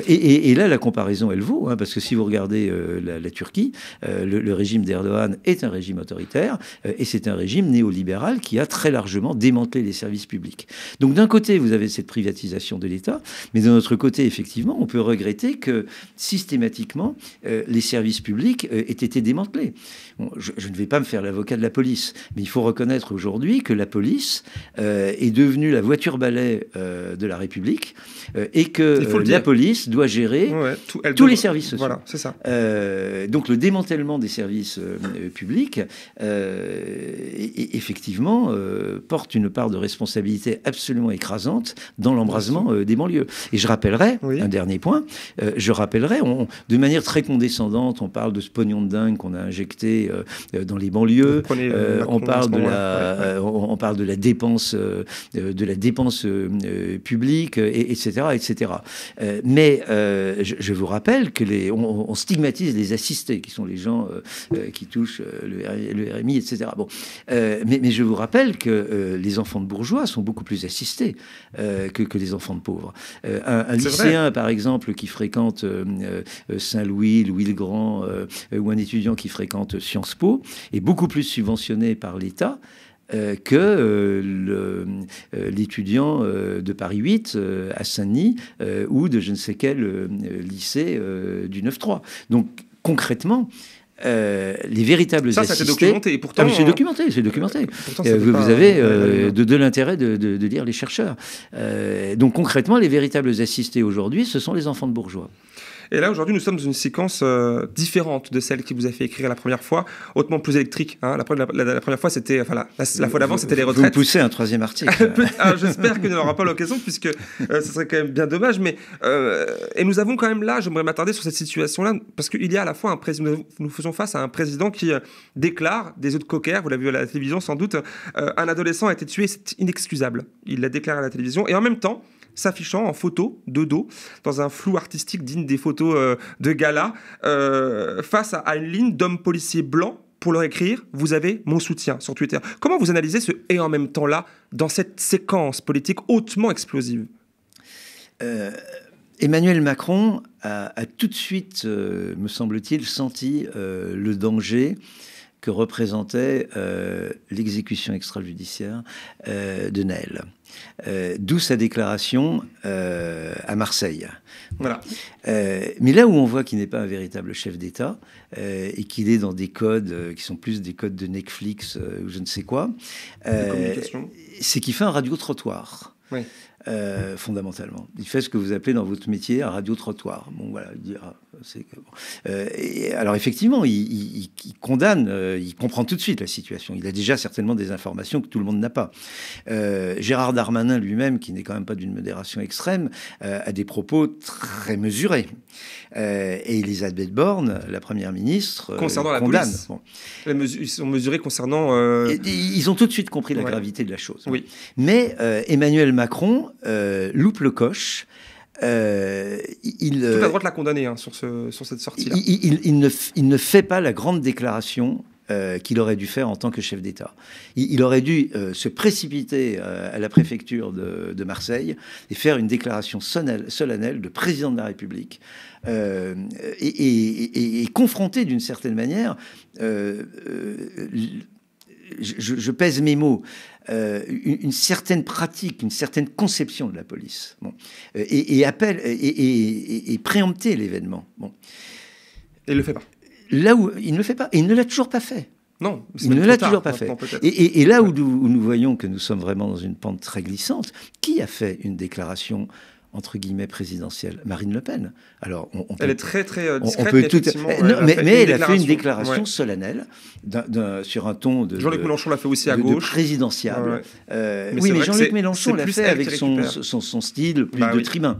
[SPEAKER 1] Et là, la comparaison, elle vaut, parce que si vous regardez la Turquie, le régime d'Erdogan est un régime autoritaire, et c'est un régime néolibéral qui a très largement démantelé les services publics. Donc d'un côté, vous avez cette privatisation de l'État, mais d'un autre côté, effectivement, on peut regretter que systématiquement, les services publics aient été démantelés. Bon, je ne vais pas me faire l'avocat de la police, mais il faut reconnaître aujourd'hui que la police est devenue la voiture-balai de la République, et que la police doit gérer tous les services sociaux.
[SPEAKER 3] Voilà, c'est ça.
[SPEAKER 1] Donc le démantèlement des services publics, effectivement, porte une part de responsabilité absolument écrasante dans l'embrasement des banlieues. Et je rappellerai, un dernier point, de manière très condescendante, on parle de ce pognon de dingue qu'on a injecté dans les banlieues, on parle de la dépense, publique, etc., etc. Mais je vous rappelle que on stigmatise les assistés, qui sont les gens qui touchent le RMI, etc. Bon, mais je vous rappelle que les enfants de bourgeois sont beaucoup plus assistés que les enfants de pauvres. Un lycéen, par exemple, qui fréquente Saint-Louis, Louis-le-Grand, ou un étudiant qui fréquente Sciences Po, est beaucoup plus subventionné par l'État que l'étudiant de Paris 8 à Saint-Denis ou de je ne sais quel lycée du 9-3. Donc concrètement, les véritables assistés...
[SPEAKER 3] Ça, c'est documenté. Et pourtant,
[SPEAKER 1] c'est documenté. Pourtant, vous avez de l'intérêt de lire les chercheurs. Donc concrètement, les véritables assistés aujourd'hui, ce sont les enfants de bourgeois.
[SPEAKER 3] Et là, aujourd'hui, nous sommes dans une séquence différente de celle qui vous a fait écrire la première fois, hautement plus électrique. Hein. La première fois, c'était... Enfin, la fois d'avant, c'était les retraites.
[SPEAKER 1] Vous poussez un troisième article.
[SPEAKER 3] J'espère qu'il n'y aura pas l'occasion, puisque ce serait quand même bien dommage. Mais, et nous avons quand même là, j'aimerais m'attarder sur cette situation-là, parce qu'il y a à la fois un président... Nous faisons face à un président qui déclare des œufs de cocker, vous l'avez vu à la télévision sans doute, un adolescent a été tué, c'est inexcusable. Il l'a déclaré à la télévision. Et en même temps, s'affichant en photo de dos, dans un flou artistique digne des photos de gala, face à une ligne d'hommes policiers blancs pour leur écrire « Vous avez mon soutien » sur Twitter. Comment vous analysez ce « et en même temps-là » dans cette séquence politique hautement explosive ?
[SPEAKER 1] Emmanuel Macron a tout de suite, me semble-t-il, senti le danger que représentait l'exécution extrajudiciaire de Nahel. D'où sa déclaration à Marseille. Voilà. Mais là où on voit qu'il n'est pas un véritable chef d'État et qu'il est dans des codes qui sont plus des codes de Netflix ou je ne sais quoi, c'est qu'il fait un radio-trottoir. Oui. Fondamentalement. Il fait ce que vous appelez dans votre métier un radio-trottoir. Bon, voilà, il dira. Alors, effectivement, il condamne, il comprend tout de suite la situation. Il a déjà certainement des informations que tout le monde n'a pas. Gérard Darmanin lui-même, qui n'est quand même pas d'une modération extrême, a des propos très mesurés. Et Elisabeth Borne, la première ministre,
[SPEAKER 3] concernant la
[SPEAKER 1] condamne.
[SPEAKER 3] Police. Bon. Ils sont mesurés concernant...
[SPEAKER 1] Ils ont tout de suite compris la gravité de la chose. Oui. Mais Emmanuel Macron loupe le coche.
[SPEAKER 3] Toute la droite l'a condamné sur cette sortie-là.
[SPEAKER 1] Il ne fait pas la grande déclaration qu'il aurait dû faire en tant que chef d'État. Il aurait dû se précipiter à la préfecture de Marseille et faire une déclaration solennelle de président de la République et confronter d'une certaine manière, je pèse mes mots, une certaine pratique, une certaine conception de la police, bon, et préempter l'événement. Bon.
[SPEAKER 3] Et il ne le fait pas.
[SPEAKER 1] Là où il ne le fait pas, et il ne l'a toujours pas fait.
[SPEAKER 3] Non,
[SPEAKER 1] il ne l'a toujours pas fait. Et là où nous voyons que nous sommes vraiment dans une pente très glissante, qui a fait une déclaration entre guillemets présidentielle? Marine Le Pen. Alors,
[SPEAKER 3] elle est très très discrète.
[SPEAKER 1] Mais elle a fait une déclaration solennelle sur un ton de...
[SPEAKER 3] Jean-Luc Mélenchon l'a fait aussi à gauche.
[SPEAKER 1] De présidentiable. Oui, mais Jean-Luc Mélenchon l'a fait avec son style plus de tribun.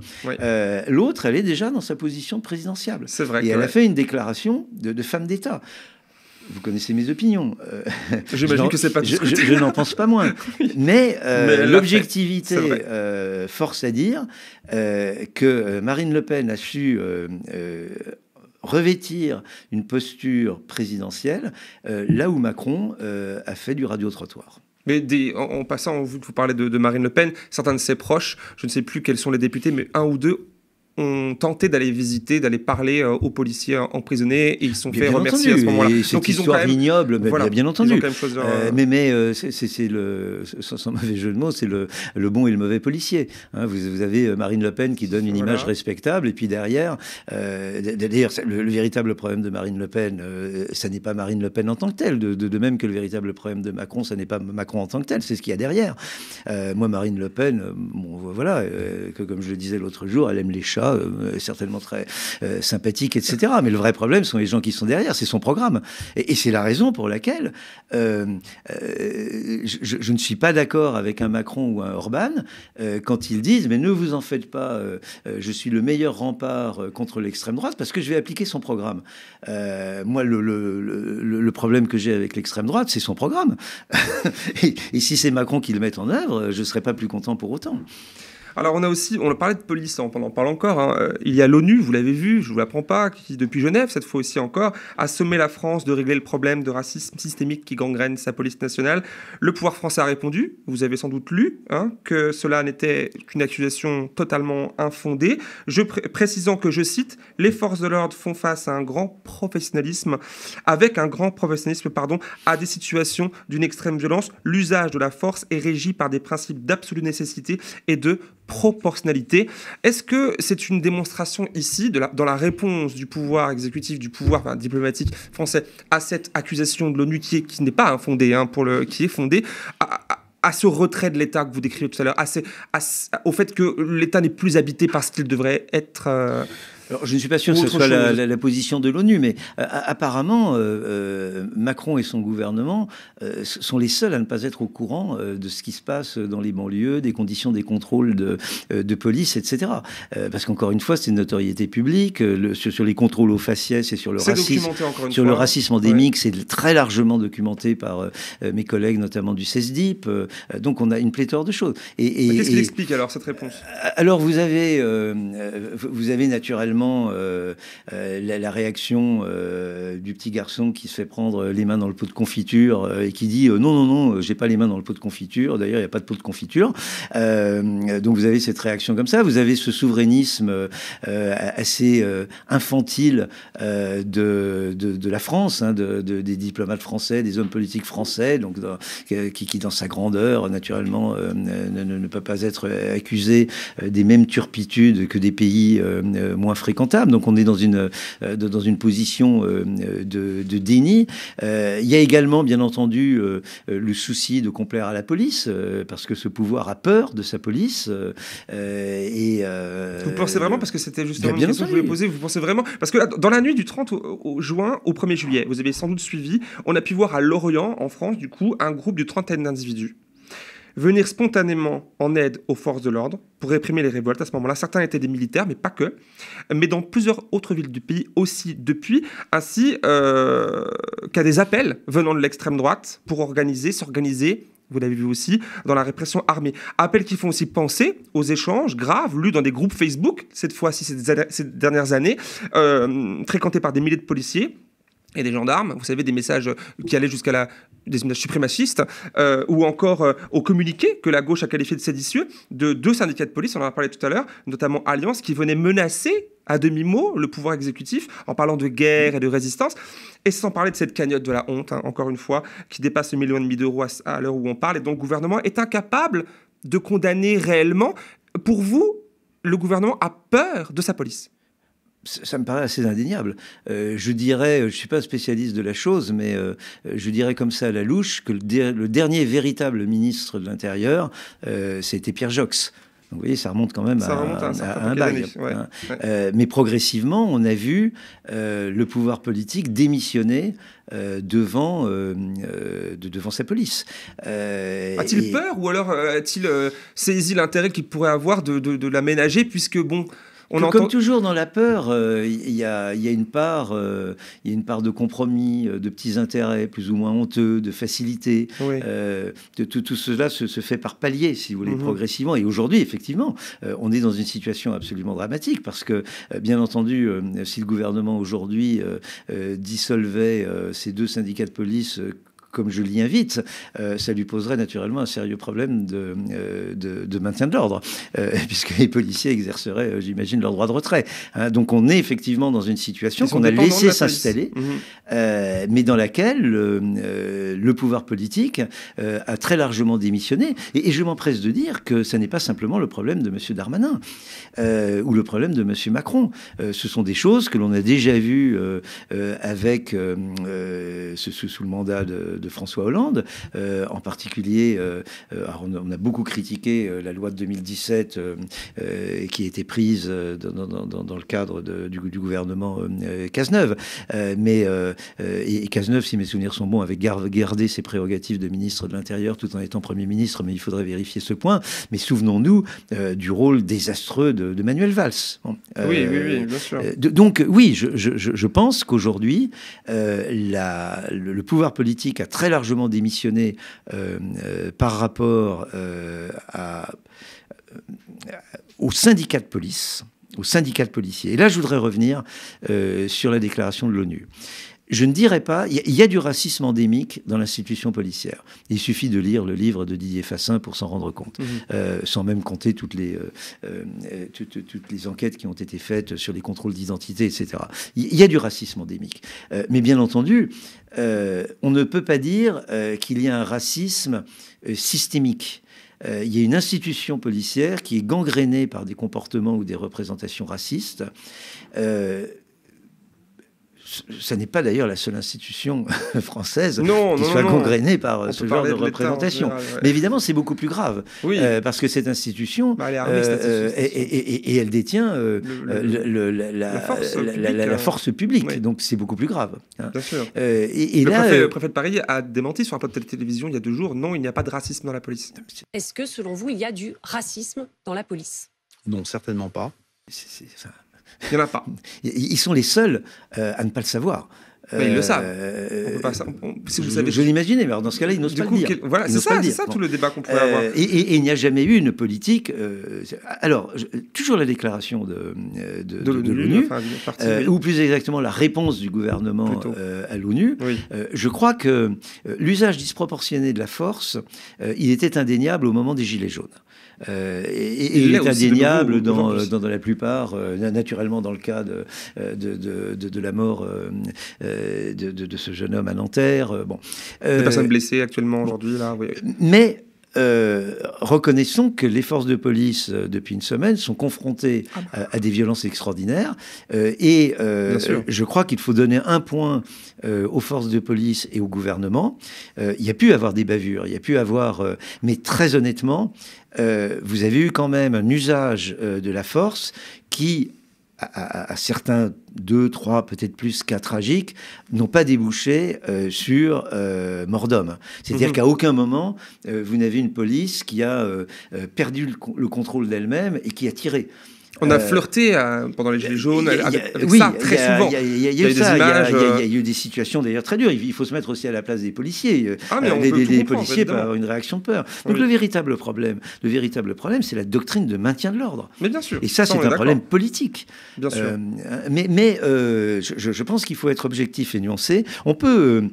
[SPEAKER 1] L'autre, elle est déjà dans sa position présidentiable.
[SPEAKER 3] C'est vrai.
[SPEAKER 1] Et elle a fait une déclaration de femme d'État. Vous connaissez mes opinions.
[SPEAKER 3] J'imagine que c'est pas discuté.
[SPEAKER 1] Je n'en pense pas moins. Mais l'objectivité force à dire que Marine Le Pen a su revêtir une posture présidentielle là où Macron a fait du radio-trottoir.
[SPEAKER 3] Mais en passant, vu que vous parlez de Marine Le Pen, certains de ses proches, je ne sais plus quels sont les députés, mais un ou deux ont tenté d'aller visiter, d'aller parler aux policiers emprisonnés et ils sont fait remercier à ce moment-là.
[SPEAKER 1] Donc ils ont quand même ignoble, bien entendu. Mais c'est sans mauvais jeu de mots, c'est le bon et le mauvais policier. Hein, vous avez Marine Le Pen qui donne une image respectable et puis derrière, d'ailleurs le véritable problème de Marine Le Pen, ça n'est pas Marine Le Pen en tant que telle, de même que le véritable problème de Macron, ça n'est pas Macron en tant que tel, c'est ce qu'il y a derrière. Moi, Marine Le Pen, que comme je le disais l'autre jour, elle aime les chats. Certainement très sympathique, etc. Mais le vrai problème sont les gens qui sont derrière, c'est son programme. Et c'est la raison pour laquelle je ne suis pas d'accord avec un Macron ou un Orban quand ils disent « mais ne vous en faites pas, je suis le meilleur rempart contre l'extrême droite parce que je vais appliquer son programme ». Moi, le problème que j'ai avec l'extrême droite, c'est son programme. et si c'est Macron qui le met en œuvre, je ne serais pas plus content pour autant.
[SPEAKER 3] Alors on a parlé de police, on en parle encore. Hein. Il y a l'ONU, vous l'avez vu, je ne vous l'apprends pas, qui depuis Genève, cette fois aussi encore, a sommé la France de régler le problème de racisme systémique qui gangrène sa police nationale. Le pouvoir français a répondu, vous avez sans doute lu, que cela n'était qu'une accusation totalement infondée. Précisant que, je cite, « Les forces de l'ordre font face à un grand professionnalisme, à des situations d'une extrême violence. L'usage de la force est régi par des principes d'absolue nécessité et de proportionnalité ». Est-ce que c'est une démonstration ici, dans la réponse du pouvoir exécutif, du pouvoir diplomatique français à cette accusation de l'ONU qui n'est pas infondée, qui est fondée, à ce retrait de l'État que vous décrivez tout à l'heure, au fait que l'État n'est plus habité par ce qu'il devrait être
[SPEAKER 1] Alors, je ne suis pas sûr que ce soit la position de l'ONU, mais apparemment, Macron et son gouvernement sont les seuls à ne pas être au courant de ce qui se passe dans les banlieues, des conditions des contrôles de police, etc. Parce qu'encore une fois, c'est une notoriété publique. Sur les contrôles aux faciès et sur le racisme, le racisme endémique, c'est très largement documenté par mes collègues, notamment du CESDIP. Donc, on a une pléthore de choses.
[SPEAKER 3] Qu'est-ce qu'il explique alors, cette réponse?
[SPEAKER 1] Alors, vous avez naturellement la réaction du petit garçon qui se fait prendre les mains dans le pot de confiture et qui dit non, j'ai pas les mains dans le pot de confiture. D'ailleurs, il n'y a pas de pot de confiture. Donc vous avez cette réaction comme ça. Vous avez ce souverainisme assez infantile de la France, des diplomates français, des hommes politiques français, donc qui dans sa grandeur, naturellement, ne peut pas être accusé des mêmes turpitudes que des pays moins fréquentable. Donc on est dans une position de déni. Il y a également, bien entendu, le souci de complaire à la police, parce que ce pouvoir a peur de sa police.
[SPEAKER 3] Vous pensez vraiment, parce que c'était justement une question que je voulais poser, vous pensez vraiment, parce que là, dans la nuit du 30 juin au 1er juillet, vous avez sans doute suivi, on a pu voir à Lorient, en France, du coup, un groupe d'une trentaine d'individus venir spontanément en aide aux forces de l'ordre pour réprimer les révoltes. À ce moment-là, certains étaient des militaires, mais pas que, mais dans plusieurs autres villes du pays aussi depuis, ainsi qu'à des appels venant de l'extrême droite pour s'organiser, vous l'avez vu aussi, dans la répression armée. Appels qui font aussi penser aux échanges graves lus dans des groupes Facebook, cette fois-ci, ces dernières années, fréquentés par des milliers de policiers, et des gendarmes, vous savez, des messages qui allaient jusqu'à des messages suprémacistes, ou encore au communiqué que la gauche a qualifié de séditieux, de 2 syndicats de police, on en a parlé tout à l'heure, notamment Alliance, qui venaient menacer à demi-mot le pouvoir exécutif en parlant de guerre et de résistance, et sans parler de cette cagnotte de la honte, hein, encore une fois, qui dépasse le 1,5 million d'euros à l'heure où on parle, et donc le gouvernement est incapable de condamner réellement. Pour vous, le gouvernement a peur de sa police?
[SPEAKER 1] Ça me paraît assez indéniable. Je dirais, je ne suis pas spécialiste de la chose, mais je dirais comme ça à la louche que le dernier véritable ministre de l'Intérieur, c'était Pierre Joxe. Donc, vous voyez, ça remonte quand même à un bail.
[SPEAKER 3] Ouais,
[SPEAKER 1] hein.
[SPEAKER 3] ouais.
[SPEAKER 1] Mais progressivement, on a vu le pouvoir politique démissionner devant sa police.
[SPEAKER 3] A-t-il peur, ou alors a-t-il saisi l'intérêt qu'il pourrait avoir de l'aménager, puisque bon...
[SPEAKER 1] Comme toujours dans la peur, il y a une part de compromis, de petits intérêts plus ou moins honteux, de facilité.
[SPEAKER 3] Oui.
[SPEAKER 1] Tout cela se fait par paliers, si vous voulez, progressivement. Et aujourd'hui, effectivement, on est dans une situation absolument dramatique parce que, bien entendu, si le gouvernement aujourd'hui dissolvait ces 2 syndicats de police, comme je l'y invite, ça lui poserait naturellement un sérieux problème de maintien de l'ordre, puisque les policiers exerceraient, j'imagine, leur droit de retrait. Hein. Donc on est effectivement dans une situation qu'on a laissé s'installer, mais dans laquelle le pouvoir politique a très largement démissionné. Et je m'empresse de dire que ça n'est pas simplement le problème de M. Darmanin ou le problème de M. Macron. Ce sont des choses que l'on a déjà vues avec sous le mandat de François Hollande, en particulier, on a beaucoup critiqué la loi de 2017 qui a été prise dans le cadre du gouvernement Cazeneuve. Et Cazeneuve, si mes souvenirs sont bons, avait gardé ses prérogatives de ministre de l'Intérieur tout en étant Premier ministre, mais il faudrait vérifier ce point. Mais souvenons-nous du rôle désastreux de Manuel Valls. Bon,
[SPEAKER 3] oui, bien sûr.
[SPEAKER 1] Donc oui, je pense qu'aujourd'hui, le pouvoir politique a très largement démissionné par rapport aux syndicats de police, aux syndicats de policiers. Et là, je voudrais revenir sur la déclaration de l'ONU. Je ne dirais pas... Il y a du racisme endémique dans l'institution policière. Il suffit de lire le livre de Didier Fassin pour s'en rendre compte, sans même compter toutes les enquêtes qui ont été faites sur les contrôles d'identité, etc. Il y a du racisme endémique. Mais bien entendu, on ne peut pas dire qu'il y a un racisme systémique. Il y a une institution policière qui est gangrénée par des comportements ou des représentations racistes. Ça n'est pas d'ailleurs la seule institution française qui soit gangrénée par ce genre de représentation. Mais évidemment, c'est beaucoup plus grave.
[SPEAKER 3] Oui.
[SPEAKER 1] Parce que cette institution,
[SPEAKER 3] elle est armée,
[SPEAKER 1] et elle détient la force publique. Oui. Donc c'est beaucoup plus grave. Hein.
[SPEAKER 3] Bien sûr.
[SPEAKER 1] Le
[SPEAKER 3] préfet de Paris a démenti sur un plateau de télévision il y a 2 jours. Non, il n'y a pas de racisme dans la police.
[SPEAKER 4] Est-ce que, selon vous, il y a du racisme dans la police?
[SPEAKER 5] Non, certainement pas.
[SPEAKER 3] Il n'y en a pas.
[SPEAKER 1] Ils sont les seuls à ne pas le savoir.
[SPEAKER 3] Ils le savent. On peut pas, si vous savez...
[SPEAKER 1] Je l'imaginais, mais alors dans ce cas-là, ils n'osent pas le dire.
[SPEAKER 3] Voilà, c'est ça tout le débat qu'on pourrait avoir.
[SPEAKER 1] Et il n'y a jamais eu une politique... alors, toujours la déclaration de l'ONU, ou plus exactement la réponse du gouvernement à l'ONU. Oui. Je crois que l'usage disproportionné de la force, il était indéniable au moment des Gilets jaunes. Il est indéniable dans la plupart, naturellement dans le cas de la mort de ce jeune homme à Nanterre.
[SPEAKER 3] Des personnes blessées actuellement aujourd'hui, là. Oui.
[SPEAKER 1] Mais reconnaissons que les forces de police, depuis une semaine, sont confrontées à des violences extraordinaires. Je crois qu'il faut donner un point aux forces de police et au gouvernement. Il y a pu avoir des bavures, il y a pu avoir... mais très honnêtement, vous avez eu quand même un usage de la force qui... à certains 2, 3, peut-être plus cas tragiques, n'ont pas débouché sur mort d'homme. C'est-à-dire qu'à aucun moment, vous n'avez une police qui a perdu le contrôle d'elle-même et qui a tiré.
[SPEAKER 3] On a flirté pendant les Gilets jaunes avec ça très souvent.
[SPEAKER 1] Il y a eu ça. Il y a eu des situations d'ailleurs très dures. Il faut se mettre aussi à la place des policiers. Des policiers peuvent avoir une réaction de peur. Donc le véritable problème, c'est la doctrine de maintien de l'ordre.
[SPEAKER 3] Mais bien sûr.
[SPEAKER 1] Et ça, c'est un problème politique.
[SPEAKER 3] Bien sûr.
[SPEAKER 1] Je pense qu'il faut être objectif et nuancé. On peut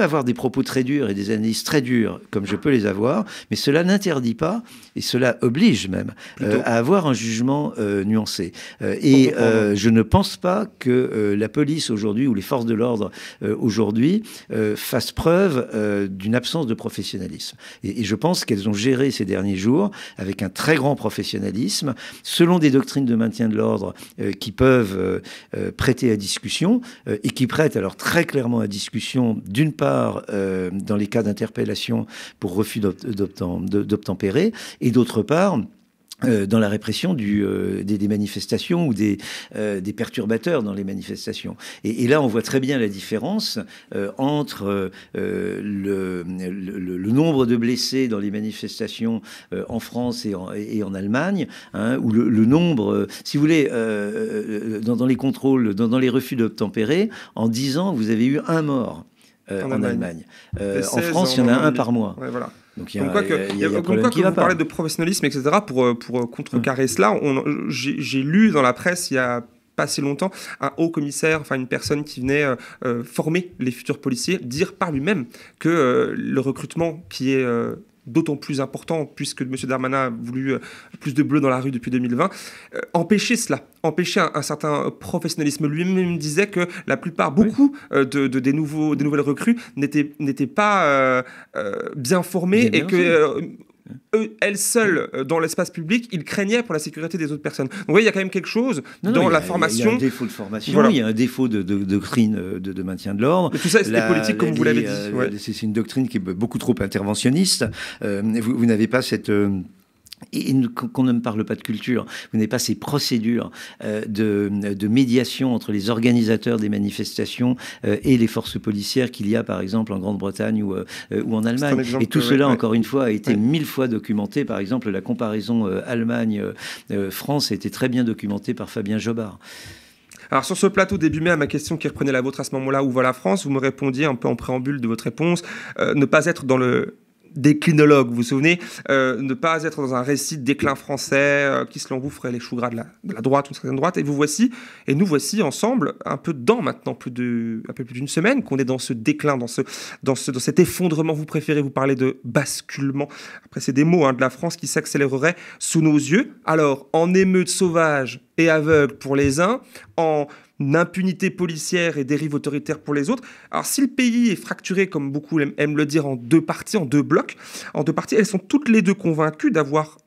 [SPEAKER 1] avoir des propos très durs et des analyses très dures, comme je peux les avoir, mais cela n'interdit pas, et cela oblige même, à avoir un jugement nuancé. Je ne pense pas que la police aujourd'hui, ou les forces de l'ordre aujourd'hui, fassent preuve d'une absence de professionnalisme. Et je pense qu'elles ont géré ces derniers jours avec un très grand professionnalisme, selon des doctrines de maintien de l'ordre qui peuvent prêter à discussion, et qui prêtent alors très clairement à discussion, d'une part dans les cas d'interpellation pour refus d'obtempérer, et d'autre part dans la répression des manifestations ou des perturbateurs dans les manifestations. Et là, on voit très bien la différence entre le nombre de blessés dans les manifestations en France et en Allemagne, ou le nombre, si vous voulez, dans les contrôles, dans les refus d'obtempérer, en 10 ans, vous avez eu 1 mort en Allemagne. En France, il y en a 1 par mois.
[SPEAKER 3] Ouais, voilà.
[SPEAKER 1] Donc il y a un problème qui va pas.
[SPEAKER 3] Vous parlez de professionnalisme, etc. Pour contrecarrer cela, j'ai lu dans la presse il y a pas si longtemps un haut commissaire, enfin une personne qui venait former les futurs policiers, dire par lui-même que le recrutement qui est d'autant plus important, puisque M. Darmanin a voulu plus de bleu dans la rue depuis 2020, empêcher cela, empêcher un certain professionnalisme. Lui-même disait que la plupart, beaucoup des nouvelles recrues n'étaient pas bien formées, et que elles seules, dans l'espace public, ils craignaient pour la sécurité des autres personnes. Donc, vous voyez, il y a quand même quelque chose dans la formation.
[SPEAKER 1] Il y a un défaut de formation, il y a un défaut de doctrine de maintien de l'ordre.
[SPEAKER 3] Et tout ça, c'est politique, comme vous l'avez dit.
[SPEAKER 1] C'est une doctrine qui est beaucoup trop interventionniste. Vous n'avez pas cette... Et qu'on ne me parle pas de culture, vous n'avez pas ces procédures de médiation entre les organisateurs des manifestations et les forces policières qu'il y a par exemple en Grande-Bretagne ou en Allemagne. Et tout cela, encore une fois, a été 1000 fois documenté. Par exemple, la comparaison Allemagne-France a été très bien documentée par Fabien Jobard.
[SPEAKER 3] Alors sur ce plateau, début mai, à ma question qui reprenait la vôtre à ce moment-là, où va la France, vous me répondiez un peu en préambule de votre réponse, ne pas être dans le déclinologue, vous vous souvenez, ne pas être dans un récit de déclin français qui, selon vous, ferait les choux gras de la droite ou de certaine droite. Et nous voici ensemble, un peu dedans maintenant, un peu plus d'une semaine, qu'on est dans ce déclin, dans cet effondrement. Vous préférez vous parler de basculement. Après, c'est des mots de la France qui s'accélérerait sous nos yeux. Alors, en émeute sauvage et aveugle pour les uns, en impunité policière et dérive autoritaire pour les autres. Alors, si le pays est fracturé, comme beaucoup aiment le dire, en 2 parties, en 2 blocs, elles sont toutes les 2 convaincues d'avoir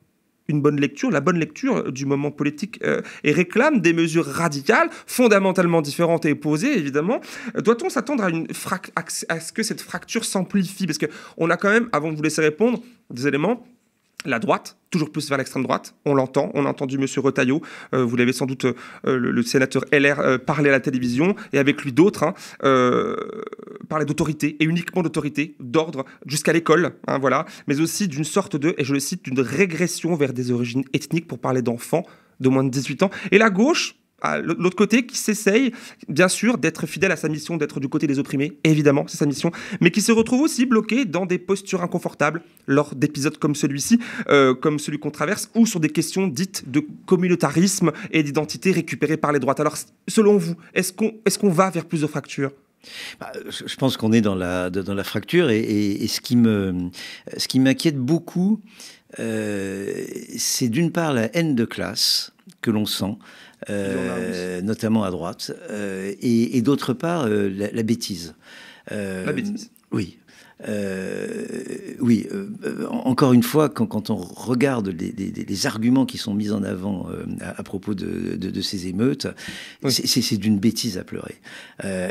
[SPEAKER 3] une bonne lecture, la bonne lecture du moment politique, et réclament des mesures radicales, fondamentalement différentes et opposées, évidemment. Doit-on s'attendre à ce que cette fracture s'amplifie? Parce qu'on a quand même, avant de vous laisser répondre, des éléments. La droite, toujours plus vers l'extrême droite, on l'entend, on a entendu M. Retailleau, vous l'avez sans doute, le sénateur LR, parler à la télévision, et avec lui d'autres, parler d'autorité, et uniquement d'autorité, d'ordre, jusqu'à l'école, voilà, mais aussi d'une sorte de, et je le cite, d'une régression vers des origines ethniques pour parler d'enfants de moins de 18 ans. Et la gauche, à l'autre côté, qui s'essaye, bien sûr, d'être fidèle à sa mission, d'être du côté des opprimés, évidemment, c'est sa mission, mais qui se retrouve aussi bloqué dans des postures inconfortables lors d'épisodes comme celui-ci, comme celui qu'on traverse, ou sur des questions dites de communautarisme et d'identité récupérées par les droites. Alors, selon vous, est-ce qu'on va vers plus de fractures ?
[SPEAKER 1] Je pense qu'on est dans la fracture, et ce qui m'inquiète beaucoup, c'est d'une part la haine de classe que l'on sent, notamment à droite, et d'autre part la bêtise.
[SPEAKER 3] La bêtise.
[SPEAKER 1] Oui. Encore une fois, quand on regarde les arguments qui sont mis en avant à propos de ces émeutes, oui, c'est d'une bêtise à pleurer.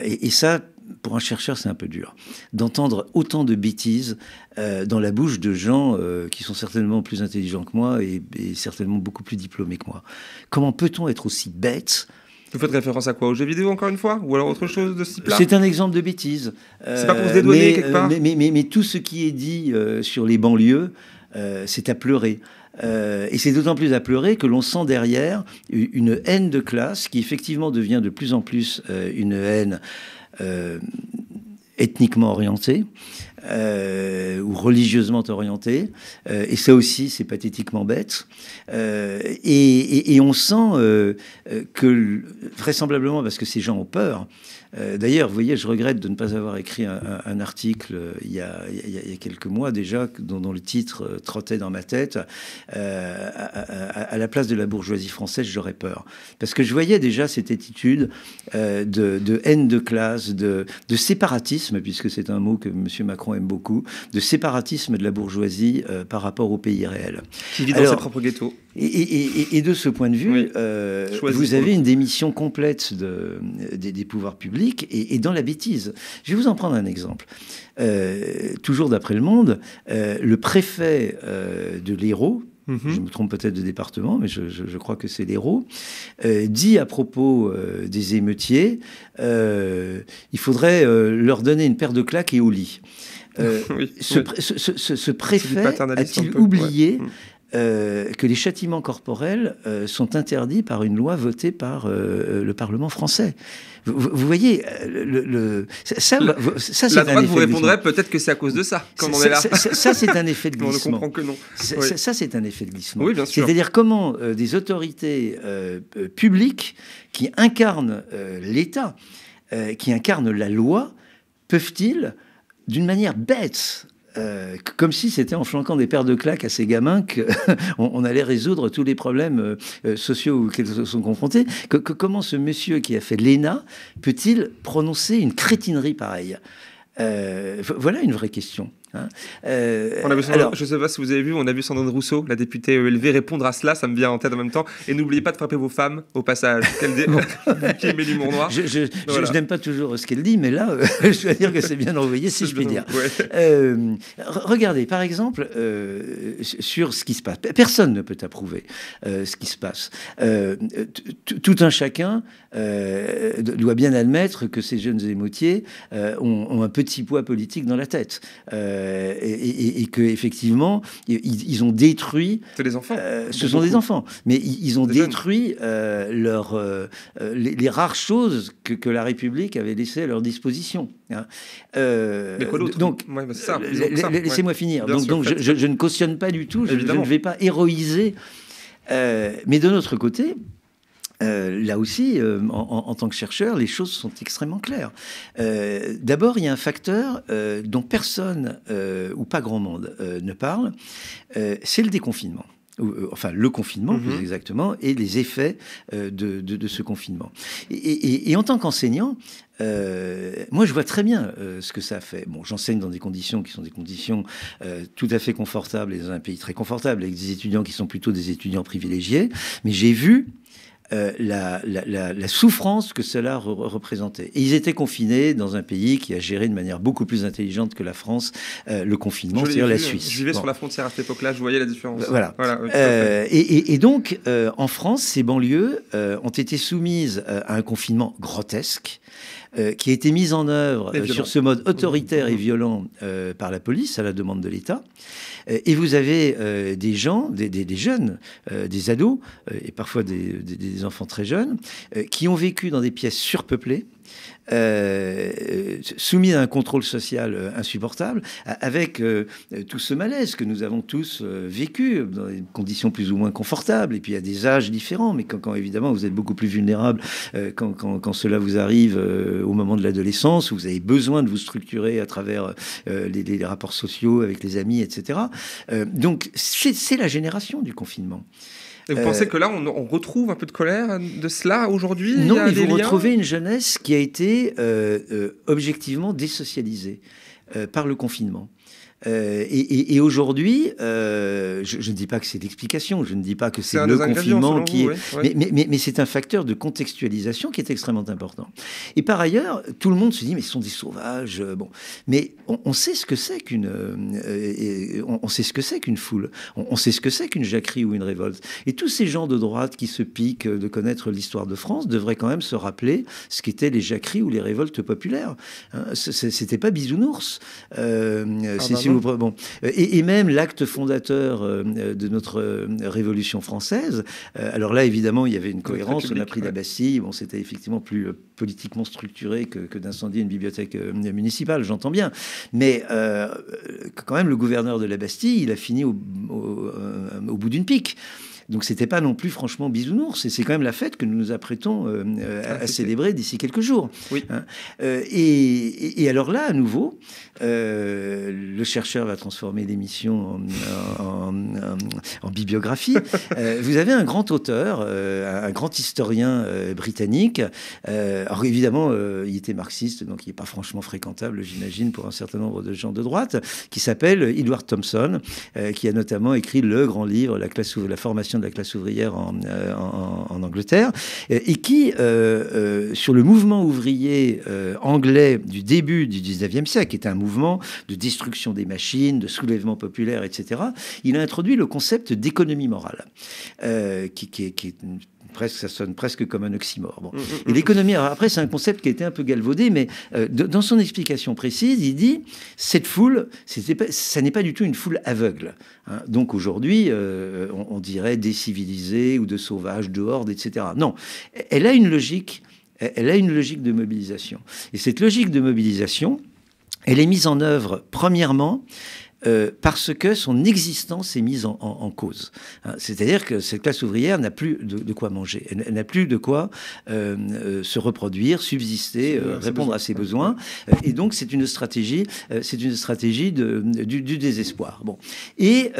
[SPEAKER 1] Et ça, pour un chercheur, c'est un peu dur d'entendre autant de bêtises dans la bouche de gens qui sont certainement plus intelligents que moi et certainement beaucoup plus diplômés que moi. Comment peut-on être aussi bête ?
[SPEAKER 3] Vous faites référence à quoi? Aux jeux vidéo, encore une fois? Ou alors autre chose de ce type-là?
[SPEAKER 1] C'est un exemple de bêtise.
[SPEAKER 3] C'est pas pour se dédouaner quelque part?
[SPEAKER 1] Mais tout ce qui est dit sur les banlieues, c'est à pleurer. Et c'est d'autant plus à pleurer que l'on sent derrière une haine de classe qui effectivement devient de plus en plus une haine ethniquement orientée ou religieusement orientée. Et ça aussi, c'est pathétiquement bête. Et on sent que, vraisemblablement parce que ces gens ont peur. D'ailleurs, vous voyez, je regrette de ne pas avoir écrit un article il y a quelques mois déjà, dont le titre trottait dans ma tête. À la place de la bourgeoisie française, j'aurais peur. Parce que je voyais déjà cette attitude de haine de classe, de séparatisme, puisque c'est un mot que M. Macron aime beaucoup, de séparatisme de la bourgeoisie par rapport au pays réel.
[SPEAKER 3] Qui vit dans ses propres ghettos.
[SPEAKER 1] Et de ce point de vue, vous avez une démission complète des pouvoirs publics et dans la bêtise. Je vais vous en prendre un exemple. Toujours d'après Le Monde, le préfet de l'Hérault, je me trompe peut-être de département, mais je crois que c'est l'Hérault, dit à propos des émeutiers, il faudrait leur donner une paire de claques et au lit. Ce préfet a-t-il oublié que les châtiments corporels sont interdits par une loi votée par le Parlement français. Vous voyez, ça c'est
[SPEAKER 3] la droite vous répondrait peut-être que c'est à cause de ça, comme on est là.
[SPEAKER 1] Ça, c'est un effet de glissement.
[SPEAKER 3] On ne comprend que non.
[SPEAKER 1] Ça, c'est un effet de glissement.
[SPEAKER 3] Oui, bien sûr.
[SPEAKER 1] C'est-à-dire comment des autorités publiques qui incarnent l'État, qui incarnent la loi, peuvent-ils, d'une manière bête, comme si c'était en flanquant des paires de claques à ces gamins qu'on allait résoudre tous les problèmes sociaux auxquels ils sont confrontés. Comment ce monsieur qui a fait l'ENA peut-il prononcer une crétinerie pareille ? Voilà une vraie question. Hein.
[SPEAKER 3] Alors, je ne sais pas si vous avez vu, on a vu Sandrine Rousseau, la députée ELV, répondre à cela, ça me vient en tête en même temps. Et n'oubliez pas de frapper vos femmes au passage. Qui met l'humour noir.
[SPEAKER 1] Je n'aime pas toujours ce qu'elle dit, mais là, je dois dire que c'est bien envoyé, si je puis dire. Ouais. Regardez, par exemple, sur ce qui se passe. Personne ne peut approuver ce qui se passe. Tout un chacun doit bien admettre que ces jeunes émeutiers ont un petit poids politique dans la tête. Et qu'effectivement, ils ont détruit...
[SPEAKER 3] C'est des enfants.
[SPEAKER 1] Ce sont des enfants. Mais ils ont détruit les rares choses que la République avait laissées à leur disposition. Hein.
[SPEAKER 3] Mais quoi d'autre ?
[SPEAKER 1] Donc, laissez-moi finir. Donc je ne cautionne pas du tout, je ne vais pas héroïser. Mais de notre côté... là aussi, en tant que chercheur, les choses sont extrêmement claires. D'abord, il y a un facteur dont personne, ou pas grand monde, ne parle, c'est le déconfinement. Enfin, le confinement, plus exactement, et les effets de ce confinement. Et en tant qu'enseignant, moi, je vois très bien ce que ça a fait. Bon, j'enseigne dans des conditions qui sont des conditions tout à fait confortables, et dans un pays très confortable, avec des étudiants qui sont plutôt des étudiants privilégiés, mais j'ai vu la souffrance que cela représentait. Et ils étaient confinés dans un pays qui a géré de manière beaucoup plus intelligente que la France le confinement, c'est-à-dire la Suisse.
[SPEAKER 3] Je vivais sur la frontière à cette époque-là, je voyais la différence.
[SPEAKER 1] Voilà. Et donc, en France, ces banlieues ont été soumises à un confinement grotesque, qui a été mis en œuvre sur ce mode autoritaire et violent par la police, à la demande de l'État. Et vous avez des gens, des jeunes, des ados, et parfois des enfants très jeunes, qui ont vécu dans des pièces surpeuplées, soumis à un contrôle social insupportable, avec tout ce malaise que nous avons tous vécu dans des conditions plus ou moins confortables, et puis à des âges différents, mais quand évidemment vous êtes beaucoup plus vulnérable quand cela vous arrive au moment de l'adolescence, où vous avez besoin de vous structurer à travers les rapports sociaux avec les amis, etc. Donc c'est la génération du confinement.
[SPEAKER 3] Et vous pensez que là, on retrouve un peu de colère de cela aujourd'hui ?
[SPEAKER 1] Non, mais vous retrouvez une jeunesse qui a été objectivement désocialisée par le confinement. Et aujourd'hui, je ne dis pas que c'est l'explication, je ne dis pas que c'est le confinement qui est... Mais c'est un facteur de contextualisation qui est extrêmement important. Et par ailleurs, tout le monde se dit, mais ce sont des sauvages. Bon. Mais on sait ce que c'est qu'une foule. On sait ce que c'est qu'une jacquerie ou une révolte. Et tous ces gens de droite qui se piquent de connaître l'histoire de France devraient quand même se rappeler ce qu'étaient les jacqueries ou les révoltes populaires. Hein, c'était pas bisounours. Bon. Et même l'acte fondateur de notre Révolution française. Alors là, évidemment, il y avait une cohérence. On a pris la Bastille. Bon, c'était effectivement plus politiquement structuré que d'incendier une bibliothèque municipale, j'entends bien. Mais quand même, le gouverneur de la Bastille, il a fini au bout d'une pique. Donc c'était pas non plus franchement bisounours, et c'est quand même la fête que nous nous apprêtons à célébrer d'ici quelques jours.
[SPEAKER 3] Oui.
[SPEAKER 1] Et alors là, à nouveau, le chercheur va transformer l'émission en bibliographie. Vous avez un grand auteur, un grand historien britannique. Alors évidemment, il était marxiste, donc il n'est pas franchement fréquentable, j'imagine, pour un certain nombre de gens de droite, qui s'appelle Edward Thompson, qui a notamment écrit le grand livre, la formation de la classe ouvrière en Angleterre, et qui, sur le mouvement ouvrier anglais du début du 19e siècle, qui était un mouvement de destruction des machines, de soulèvement populaire, etc., il a introduit le concept d'économie morale, qui est ça sonne presque comme un oxymore. Bon. Et l'économie, après, c'est un concept qui a été un peu galvaudé, mais dans son explication précise, il dit cette foule, ça n'est pas du tout une foule aveugle. Hein. Donc aujourd'hui, on dirait décivilisée ou de sauvage, de horde, etc. Non, elle a une logique. Elle a une logique de mobilisation. Et cette logique de mobilisation, elle est mise en œuvre, premièrement, parce que son existence est mise en cause. Hein, c'est-à-dire que cette classe ouvrière n'a plus de quoi manger. Elle n'a plus de quoi se reproduire, subsister, répondre à ses besoins. Et donc, c'est une stratégie du désespoir. Bon. Et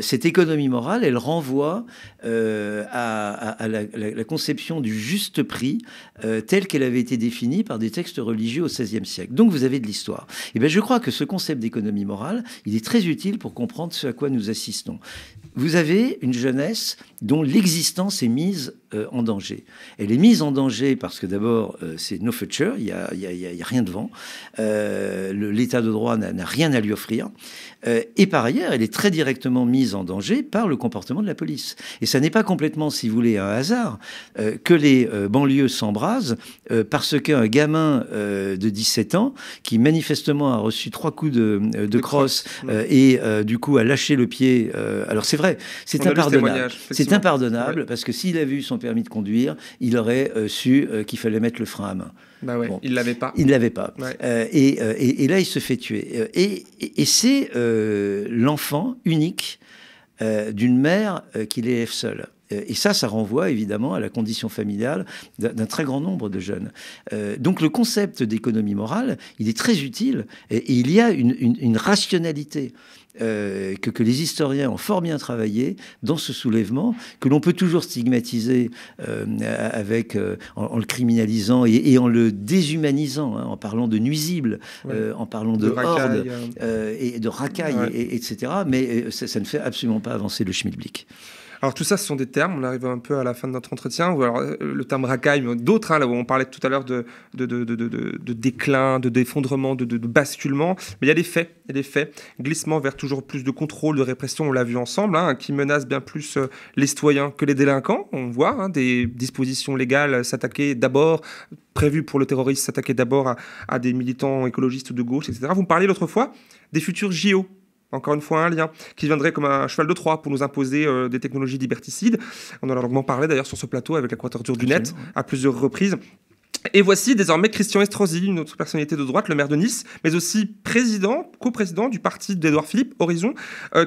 [SPEAKER 1] cette économie morale, elle renvoie à la conception du juste prix telle qu'elle avait été définie par des textes religieux au XVIe siècle. Donc, vous avez de l'histoire. Et bien, je crois que ce concept d'économie morale, il est très utile pour comprendre ce à quoi nous assistons. Vous avez une jeunesse dont l'existence est mise en danger. Elle est mise en danger parce que d'abord, c'est no future, il n'y a rien devant. L'état de droit n'a rien à lui offrir. Et par ailleurs, elle est très directement mise en danger par le comportement de la police. Et ça n'est pas complètement, si vous voulez, un hasard que les banlieues s'embrasent parce qu'un gamin de 17 ans, qui manifestement a reçu 3 coups de crosse et du coup a lâché le pied... alors c'est vrai, c'est impardonnable. C'est impardonnable parce que s'il avait eu son permis de conduire, il aurait su qu'il fallait mettre le frein à main.
[SPEAKER 3] Bah ouais, bon, il l'avait pas.
[SPEAKER 1] Il l'avait pas.
[SPEAKER 3] Ouais.
[SPEAKER 1] Et là, il se fait tuer. Et c'est l'enfant unique d'une mère qui l'élève seule. Et ça renvoie évidemment à la condition familiale d'un très grand nombre de jeunes. Donc le concept d'économie morale, il est très utile et il y a une rationalité que les historiens ont fort bien travaillé dans ce soulèvement, que l'on peut toujours stigmatiser en le criminalisant et en le déshumanisant, hein, en parlant de nuisibles, en parlant de horde et de racailles, etc. Mais ça ne fait absolument pas avancer le schmilblick.
[SPEAKER 3] Alors tout ça, ce sont des termes, on arrive un peu à la fin de notre entretien, ou alors le terme racaille, mais d'autres, hein, là où on parlait tout à l'heure de déclin, de d'effondrement, de basculement, mais il y a des faits, glissement vers toujours plus de contrôle, de répression, on l'a vu ensemble, hein, qui menacent bien plus les citoyens que les délinquants, on voit, hein, des dispositions légales s'attaquer d'abord, prévues pour le terrorisme, s'attaquer d'abord à des militants écologistes de gauche, etc. Vous me parliez l'autre fois des futurs JO. Encore une fois, un lien qui viendrait comme un cheval de Troie pour nous imposer des technologies liberticides. On en a longuement parlé d'ailleurs sur ce plateau avec la Quadrature du Net à plusieurs reprises. Et voici désormais Christian Estrosi, une autre personnalité de droite, le maire de Nice, mais aussi coprésident du parti d'Édouard Philippe, Horizon,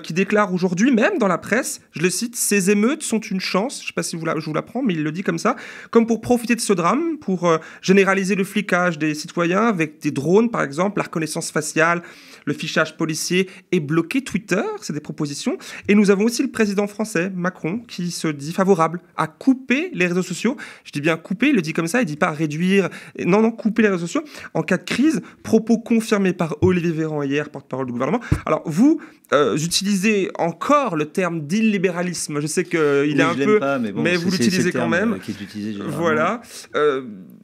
[SPEAKER 3] qui déclare aujourd'hui, même dans la presse, je le cite, « Ces émeutes sont une chance », je ne sais pas si je vous l'apprends, mais il le dit comme ça, comme pour profiter de ce drame, pour généraliser le flicage des citoyens avec des drones, par exemple, la reconnaissance faciale, le fichage policier et bloquer Twitter, c'est des propositions. Et nous avons aussi le président français, Macron, qui se dit favorable à couper les réseaux sociaux. Je dis bien couper, il le dit comme ça, il ne dit pas réduire, non, couper les réseaux sociaux en cas de crise. Propos confirmés par Olivier Véran hier, porte-parole du gouvernement. Alors vous utilisez encore le terme d'illibéralisme. Je sais qu'il est un peu... Pas, mais vous l'utilisez quand même.
[SPEAKER 1] Qui est utilisé généralement.
[SPEAKER 3] Voilà.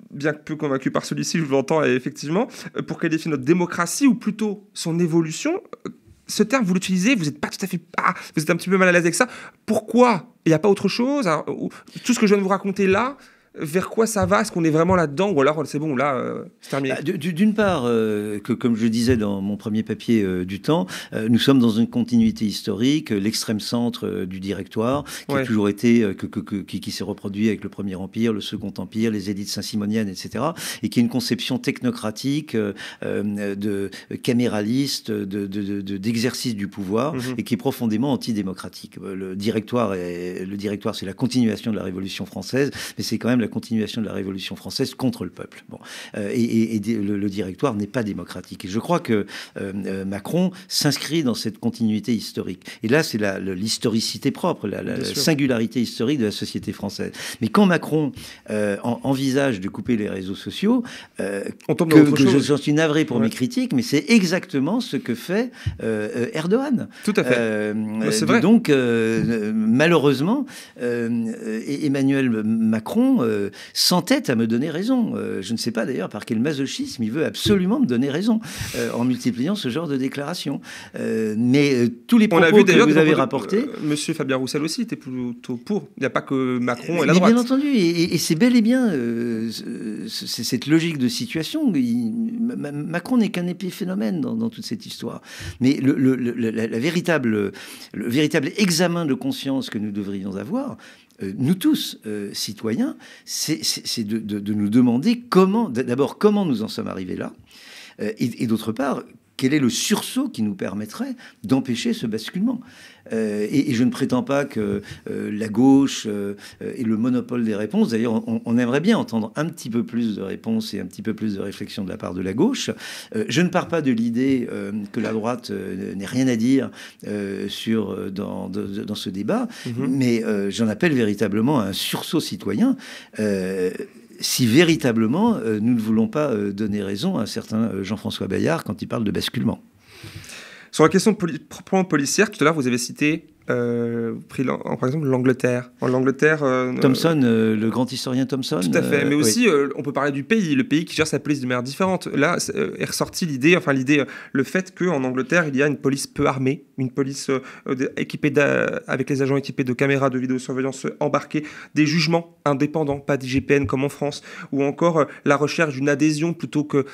[SPEAKER 3] Bien que peu convaincu par celui-ci, je vous l'entends effectivement, pour qualifier notre démocratie, ou plutôt son évolution. Ce terme, vous l'utilisez, vous n'êtes pas tout à fait... vous êtes un petit peu mal à l'aise avec ça. Pourquoi il n'y a pas autre chose? Alors, tout ce que je viens de vous raconter là, vers quoi ça va? Est-ce qu'on est vraiment là-dedans? Ou alors, c'est bon, là, c'est terminé?
[SPEAKER 1] D'une part, comme je disais dans mon premier papier du Temps, nous sommes dans une continuité historique, l'extrême centre du Directoire, qui a toujours été, qui s'est reproduit avec le Premier Empire, le Second Empire, les élites saint-simoniennes, etc., et qui est une conception technocratique, de caméraliste, d'exercice du pouvoir, et qui est profondément antidémocratique. Le Directoire, c'est la continuation de la Révolution française, mais c'est quand même la continuation de la Révolution française contre le peuple. Bon. Le Directoire n'est pas démocratique. Et je crois que Macron s'inscrit dans cette continuité historique. Et là, c'est l'historicité propre, la singularité historique de la société française. Mais quand Macron envisage de couper les réseaux sociaux,
[SPEAKER 3] on tombe dans autre chose.
[SPEAKER 1] J'en suis navré pour mes critiques, mais c'est exactement ce que fait Erdogan.
[SPEAKER 3] Tout à fait. C'est vrai.
[SPEAKER 1] Donc, malheureusement, Emmanuel Macron s'entête à me donner raison. Je ne sais pas d'ailleurs par quel masochisme il veut absolument me donner raison en multipliant ce genre de déclarations. Mais tous les propos que vous avez rapportés...
[SPEAKER 3] Monsieur Fabien Roussel aussi était plutôt pour. Il n'y a pas que Macron et la droite.
[SPEAKER 1] Bien entendu, et c'est bel et bien cette logique de situation. Macron n'est qu'un épiphénomène dans toute cette histoire. Mais le véritable examen de conscience que nous devrions avoir, nous tous, citoyens, c'est de nous demander d'abord comment nous en sommes arrivés là, et d'autre part, quel est le sursaut qui nous permettrait d'empêcher ce basculement. Et je ne prétends pas que la gauche ait le monopole des réponses. D'ailleurs, on aimerait bien entendre un petit peu plus de réponses et un petit peu plus de réflexion de la part de la gauche. Je ne pars pas de l'idée que la droite n'ait rien à dire dans ce débat, mais j'en appelle véritablement à un sursaut citoyen. Si véritablement nous ne voulons pas donner raison à un certain Jean-François Bayard quand il parle de basculement.
[SPEAKER 3] Sur la question proprement policière, tout à l'heure vous avez cité par exemple l'Angleterre. En l'Angleterre,
[SPEAKER 1] Thomson, le grand historien Thomson.
[SPEAKER 3] Tout à fait. Mais aussi, on peut parler du pays, le pays qui gère sa police de manière différente. Là est ressorti le fait qu'en Angleterre, il y a une police peu armée, une police avec les agents équipés de caméras de vidéosurveillance embarquées, des jugements indépendants, pas d'IGPN comme en France, ou encore la recherche d'une adhésion plutôt que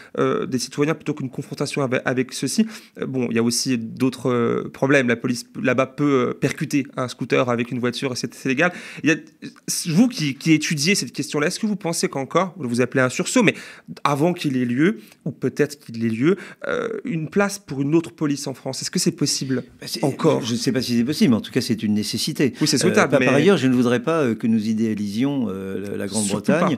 [SPEAKER 3] des citoyens, plutôt qu'une confrontation avec ceux-ci. Bon, il y a aussi d'autres problèmes. La police là-bas peut percuter un scooter avec une voiture, c'est légal. Vous qui étudiez cette question-là, est-ce que vous pensez qu'encore, vous appelez un sursaut, mais avant qu'il ait lieu, ou peut-être qu'il ait lieu, une place pour une autre police en France, est-ce que c'est possible encore?
[SPEAKER 1] Je ne sais pas si c'est possible, mais en tout cas c'est une nécessité.
[SPEAKER 3] Oui, c'est souhaitable.
[SPEAKER 1] Par ailleurs, je ne voudrais pas que nous idéalisions la Grande-Bretagne,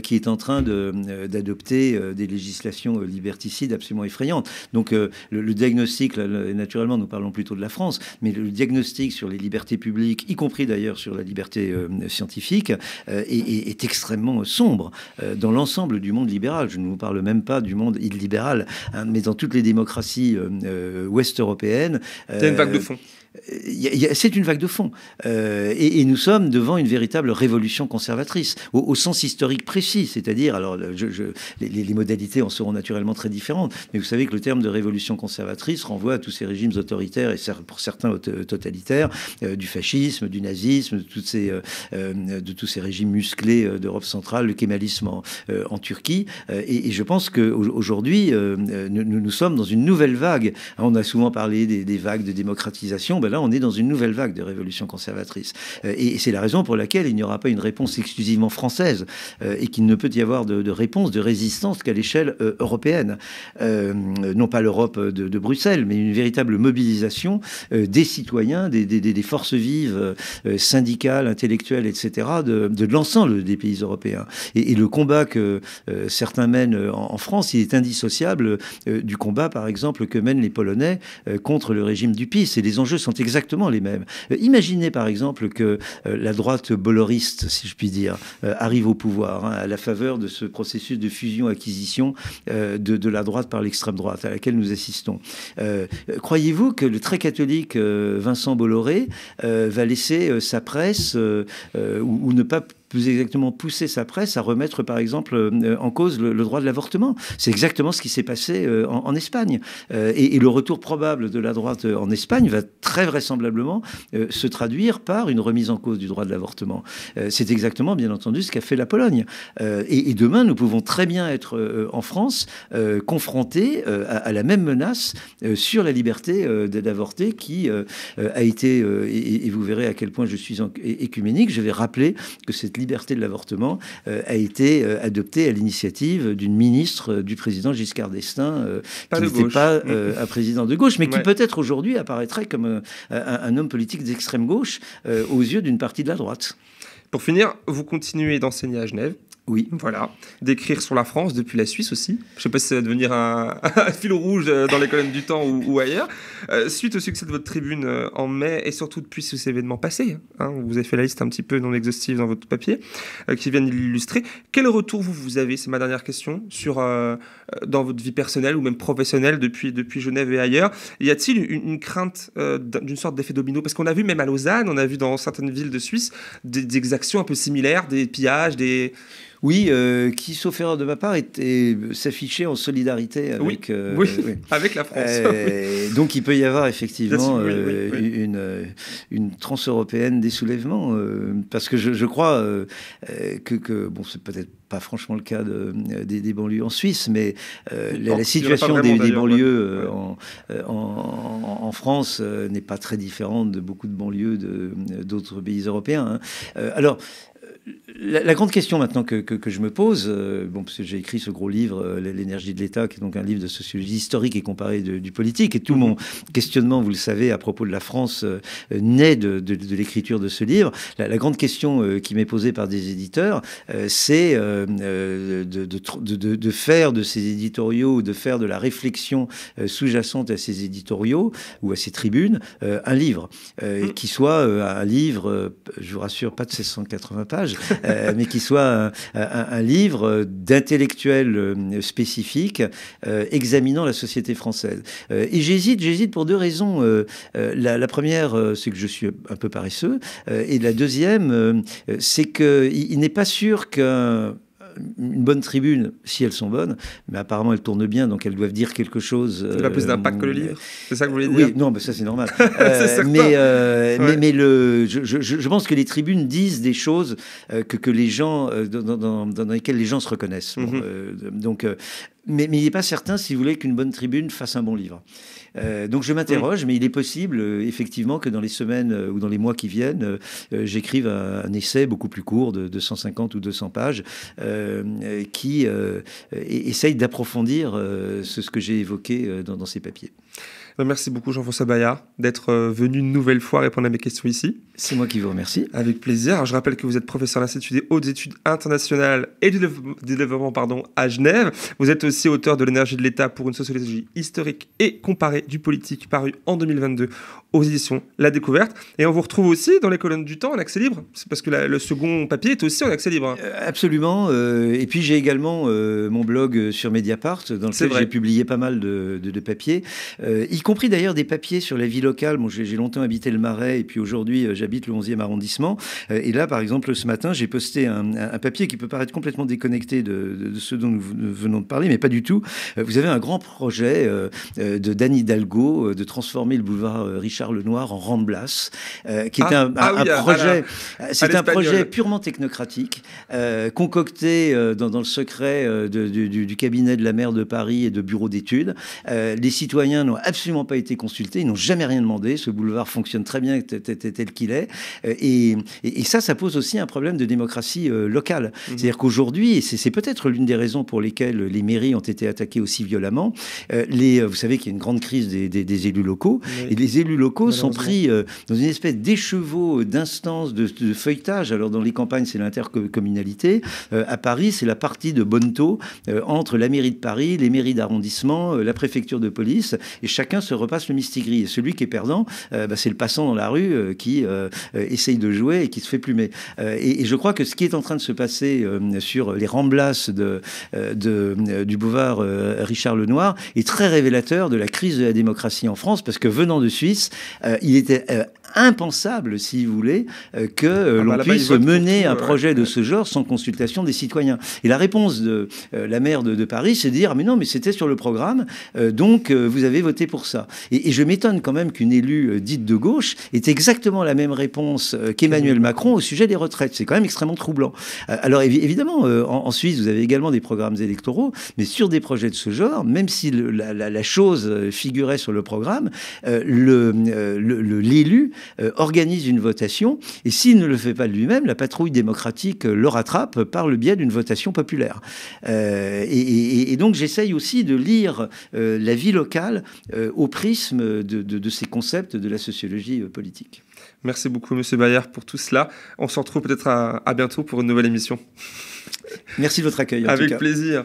[SPEAKER 1] qui est en train d'adopter des législations liberticides absolument effrayantes. Donc le diagnostic, là, naturellement nous parlons plutôt de la France, mais le diagnostic sur les libertés publiques, y compris d'ailleurs sur la liberté scientifique, est extrêmement sombre dans l'ensemble du monde libéral. Je ne vous parle même pas du monde illibéral, hein, mais dans toutes les démocraties ouest-européennes.
[SPEAKER 3] Il y a une vague de fond.
[SPEAKER 1] C'est une vague de fond. Et nous sommes devant une véritable révolution conservatrice, au sens historique précis. C'est-à-dire, alors, les modalités en seront naturellement très différentes, mais vous savez que le terme de révolution conservatrice renvoie à tous ces régimes autoritaires, et pour certains totalitaires, du fascisme, du nazisme, de tous ces régimes musclés d'Europe centrale, le kémalisme en Turquie. Et je pense qu'aujourd'hui, nous sommes dans une nouvelle vague. On a souvent parlé des vagues de démocratisation. Là, on est dans une nouvelle vague de révolution conservatrice. Et c'est la raison pour laquelle il n'y aura pas une réponse exclusivement française et qu'il ne peut y avoir de réponse, de résistance qu'à l'échelle européenne. Non pas l'Europe de Bruxelles, mais une véritable mobilisation des citoyens, des forces vives syndicales, intellectuelles, etc., de l'ensemble des pays européens. Et le combat que certains mènent en France, il est indissociable du combat, par exemple, que mènent les Polonais contre le régime du PiS. Et les enjeux sont exactement les mêmes. Imaginez par exemple que la droite boloriste, si je puis dire, arrive au pouvoir, hein, à la faveur de ce processus de fusion-acquisition de la droite par l'extrême droite à laquelle nous assistons. Croyez-vous que le très catholique Vincent Bolloré va laisser sa presse ou ne pas plus exactement poussé sa presse à remettre, par exemple, en cause le droit de l'avortement. C'est exactement ce qui s'est passé en Espagne. Et le retour probable de la droite en Espagne va très vraisemblablement se traduire par une remise en cause du droit de l'avortement. C'est exactement, bien entendu, ce qu'a fait la Pologne. Et demain, nous pouvons très bien être en France confrontés à la même menace sur la liberté d'avorter qui a été, et vous verrez à quel point je suis écuménique, je vais rappeler que cette liberté de l'avortement a été adoptée à l'initiative d'une ministre du président Giscard d'Estaing, qui n'était pas un président de gauche, mais qui peut-être aujourd'hui apparaîtrait comme un homme politique d'extrême gauche aux yeux d'une partie de la droite.
[SPEAKER 3] Pour finir, vous continuez d'enseigner à Genève.
[SPEAKER 1] Oui.
[SPEAKER 3] Voilà. D'écrire sur la France depuis la Suisse aussi. Je ne sais pas si ça va devenir un fil rouge dans les colonnes du Temps ou ailleurs. Suite au succès de votre tribune en mai et surtout depuis ces événements passés, hein, vous avez fait la liste un petit peu non exhaustive dans votre papier qui viennent l'illustrer. Quel retour vous avez, c'est ma dernière question, sur, dans votre vie personnelle ou même professionnelle depuis Genève et ailleurs? Y a-t-il une crainte d'une sorte d'effet domino? Parce qu'on a vu même à Lausanne, on a vu dans certaines villes de Suisse des exactions un peu similaires, des pillages, des...
[SPEAKER 1] Oui, qui, sauf erreur de ma part, s'affichait en solidarité avec,
[SPEAKER 3] oui, avec la France.
[SPEAKER 1] Donc il peut y avoir effectivement une transeuropéenne des soulèvements, parce que je crois que bon, c'est peut-être pas franchement le cas des banlieues en Suisse, mais la situation des banlieues en France n'est pas très différente de beaucoup de banlieues d'autres pays européens. Hein. Alors, la grande question maintenant que je me pose, parce que j'ai écrit ce gros livre, L'énergie de l'État, qui est donc un livre de sociologie historique et comparée du politique, et tout mon questionnement, vous le savez, à propos de la France, naît de l'écriture de ce livre. La grande question qui m'est posée par des éditeurs, c'est de faire de ces éditoriaux, de faire de la réflexion sous-jacente à ces éditoriaux ou à ces tribunes, un livre, qui soit un livre, je vous rassure, pas de 1680 pages, mais qui soit un livre d'intellectuels spécifiques examinant la société française. Et j'hésite pour deux raisons. La première, c'est que je suis un peu paresseux. Et la deuxième, c'est qu'il n'est pas sûr qu'une bonne tribune, si elles sont bonnes, mais apparemment elles tournent bien, donc elles doivent dire quelque chose.
[SPEAKER 3] Ça a plus d'impact que le livre. C'est ça que vous voulez dire?
[SPEAKER 1] Oui, non, mais ça c'est normal.
[SPEAKER 3] Mais
[SPEAKER 1] je pense que les tribunes disent des choses que les gens dans lesquelles les gens se reconnaissent. Mais il n'est pas certain, si vous voulez, qu'une bonne tribune fasse un bon livre. Donc je m'interroge, mais il est possible, effectivement, que dans les semaines ou dans les mois qui viennent, j'écrive un essai beaucoup plus court de 150 ou 200 pages qui essaye d'approfondir ce que j'ai évoqué dans ces papiers.
[SPEAKER 3] Merci beaucoup Jean-François Bayard d'être venu une nouvelle fois répondre à mes questions ici.
[SPEAKER 1] C'est moi qui vous remercie.
[SPEAKER 3] Avec plaisir. Alors, je rappelle que vous êtes professeur à l'Institut des hautes études internationales et du développement à Genève. Vous êtes aussi auteur de L'énergie de l'État pour une sociologie historique et comparée du politique, paru en 2022 aux éditions La Découverte. Et on vous retrouve aussi dans les colonnes du Temps en accès libre. C'est parce que le second papier est aussi en accès libre.
[SPEAKER 1] Absolument. Et puis j'ai également mon blog sur Mediapart, dans lequel j'ai publié pas mal de papiers, y compris d'ailleurs des papiers sur la vie locale. Bon, j'ai longtemps habité le Marais et puis aujourd'hui j'habite le 11e arrondissement. Et là, par exemple, ce matin, j'ai posté un papier qui peut paraître complètement déconnecté de ce dont nous venons de parler, mais pas du tout. Vous avez un grand projet d'Anne Hidalgo de transformer le boulevard Richard Lenoir en Ramblas, qui est un projet, c'est un projet purement technocratique, concocté dans le secret du cabinet de la maire de Paris et de bureaux d'études. Les citoyens n'ont absolument pas été consultés, ils n'ont jamais rien demandé. Ce boulevard fonctionne très bien tel qu'il est. Et ça pose aussi un problème de démocratie locale. C'est-à-dire qu'aujourd'hui, et c'est peut-être l'une des raisons pour lesquelles les mairies ont été attaquées aussi violemment, vous savez qu'il y a une grande crise des élus locaux, et les élus locaux sont pris dans une espèce d'écheveau d'instances de feuilletage. Alors dans les campagnes, c'est l'intercommunalité. À Paris, c'est la partie de Bonneto entre la mairie de Paris, les mairies d'arrondissement, la préfecture de police, et chacun se repasse le mistigris. Et celui qui est perdant, c'est le passant dans la rue qui essaye de jouer et qui se fait plumer. Et je crois que ce qui est en train de se passer sur les Ramblas du boulevard Richard Lenoir est très révélateur de la crise de la démocratie en France, parce que venant de Suisse, il était impensable, si vous voulez, que l'on puisse mener un projet de ce genre sans consultation des citoyens. Et la réponse de la maire de Paris, c'est de dire « mais non, mais c'était sur le programme, donc vous avez voté pour ça ». Et je m'étonne quand même qu'une élue dite de gauche ait exactement la même réponse qu'Emmanuel Macron au sujet des retraites. C'est quand même extrêmement troublant. Alors évidemment, en Suisse, vous avez également des programmes électoraux, mais sur des projets de ce genre, même si la chose figurait sur le programme, l'élu organise une votation, et s'il ne le fait pas de lui-même, la patrouille démocratique le rattrape par le biais d'une votation populaire. Et donc j'essaye aussi de lire la vie locale au prisme de ces concepts de la sociologie politique.
[SPEAKER 3] Merci beaucoup, Monsieur Bayard, pour tout cela. On se retrouve peut-être à bientôt pour une nouvelle émission.
[SPEAKER 1] Merci de votre accueil.
[SPEAKER 3] Avec plaisir.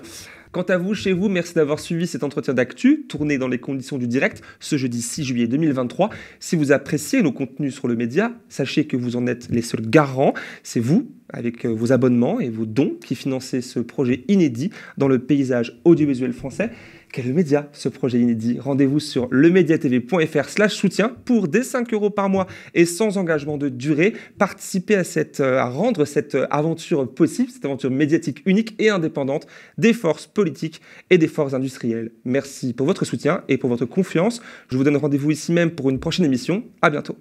[SPEAKER 3] Quant à vous, chez vous, merci d'avoir suivi cet entretien d'actu, tourné dans les conditions du direct, ce jeudi 6 juillet 2023. Si vous appréciez nos contenus sur le média, sachez que vous en êtes les seuls garants. C'est vous, avec vos abonnements et vos dons, qui financez ce projet inédit dans le paysage audiovisuel français. Quel est le média, ce projet inédit? Rendez-vous sur lemediatv.fr/soutien pour dès 5 € par mois et sans engagement de durée. Participez à rendre cette aventure possible, cette aventure médiatique unique et indépendante des forces politiques et des forces industrielles. Merci pour votre soutien et pour votre confiance. Je vous donne rendez-vous ici même pour une prochaine émission. À bientôt.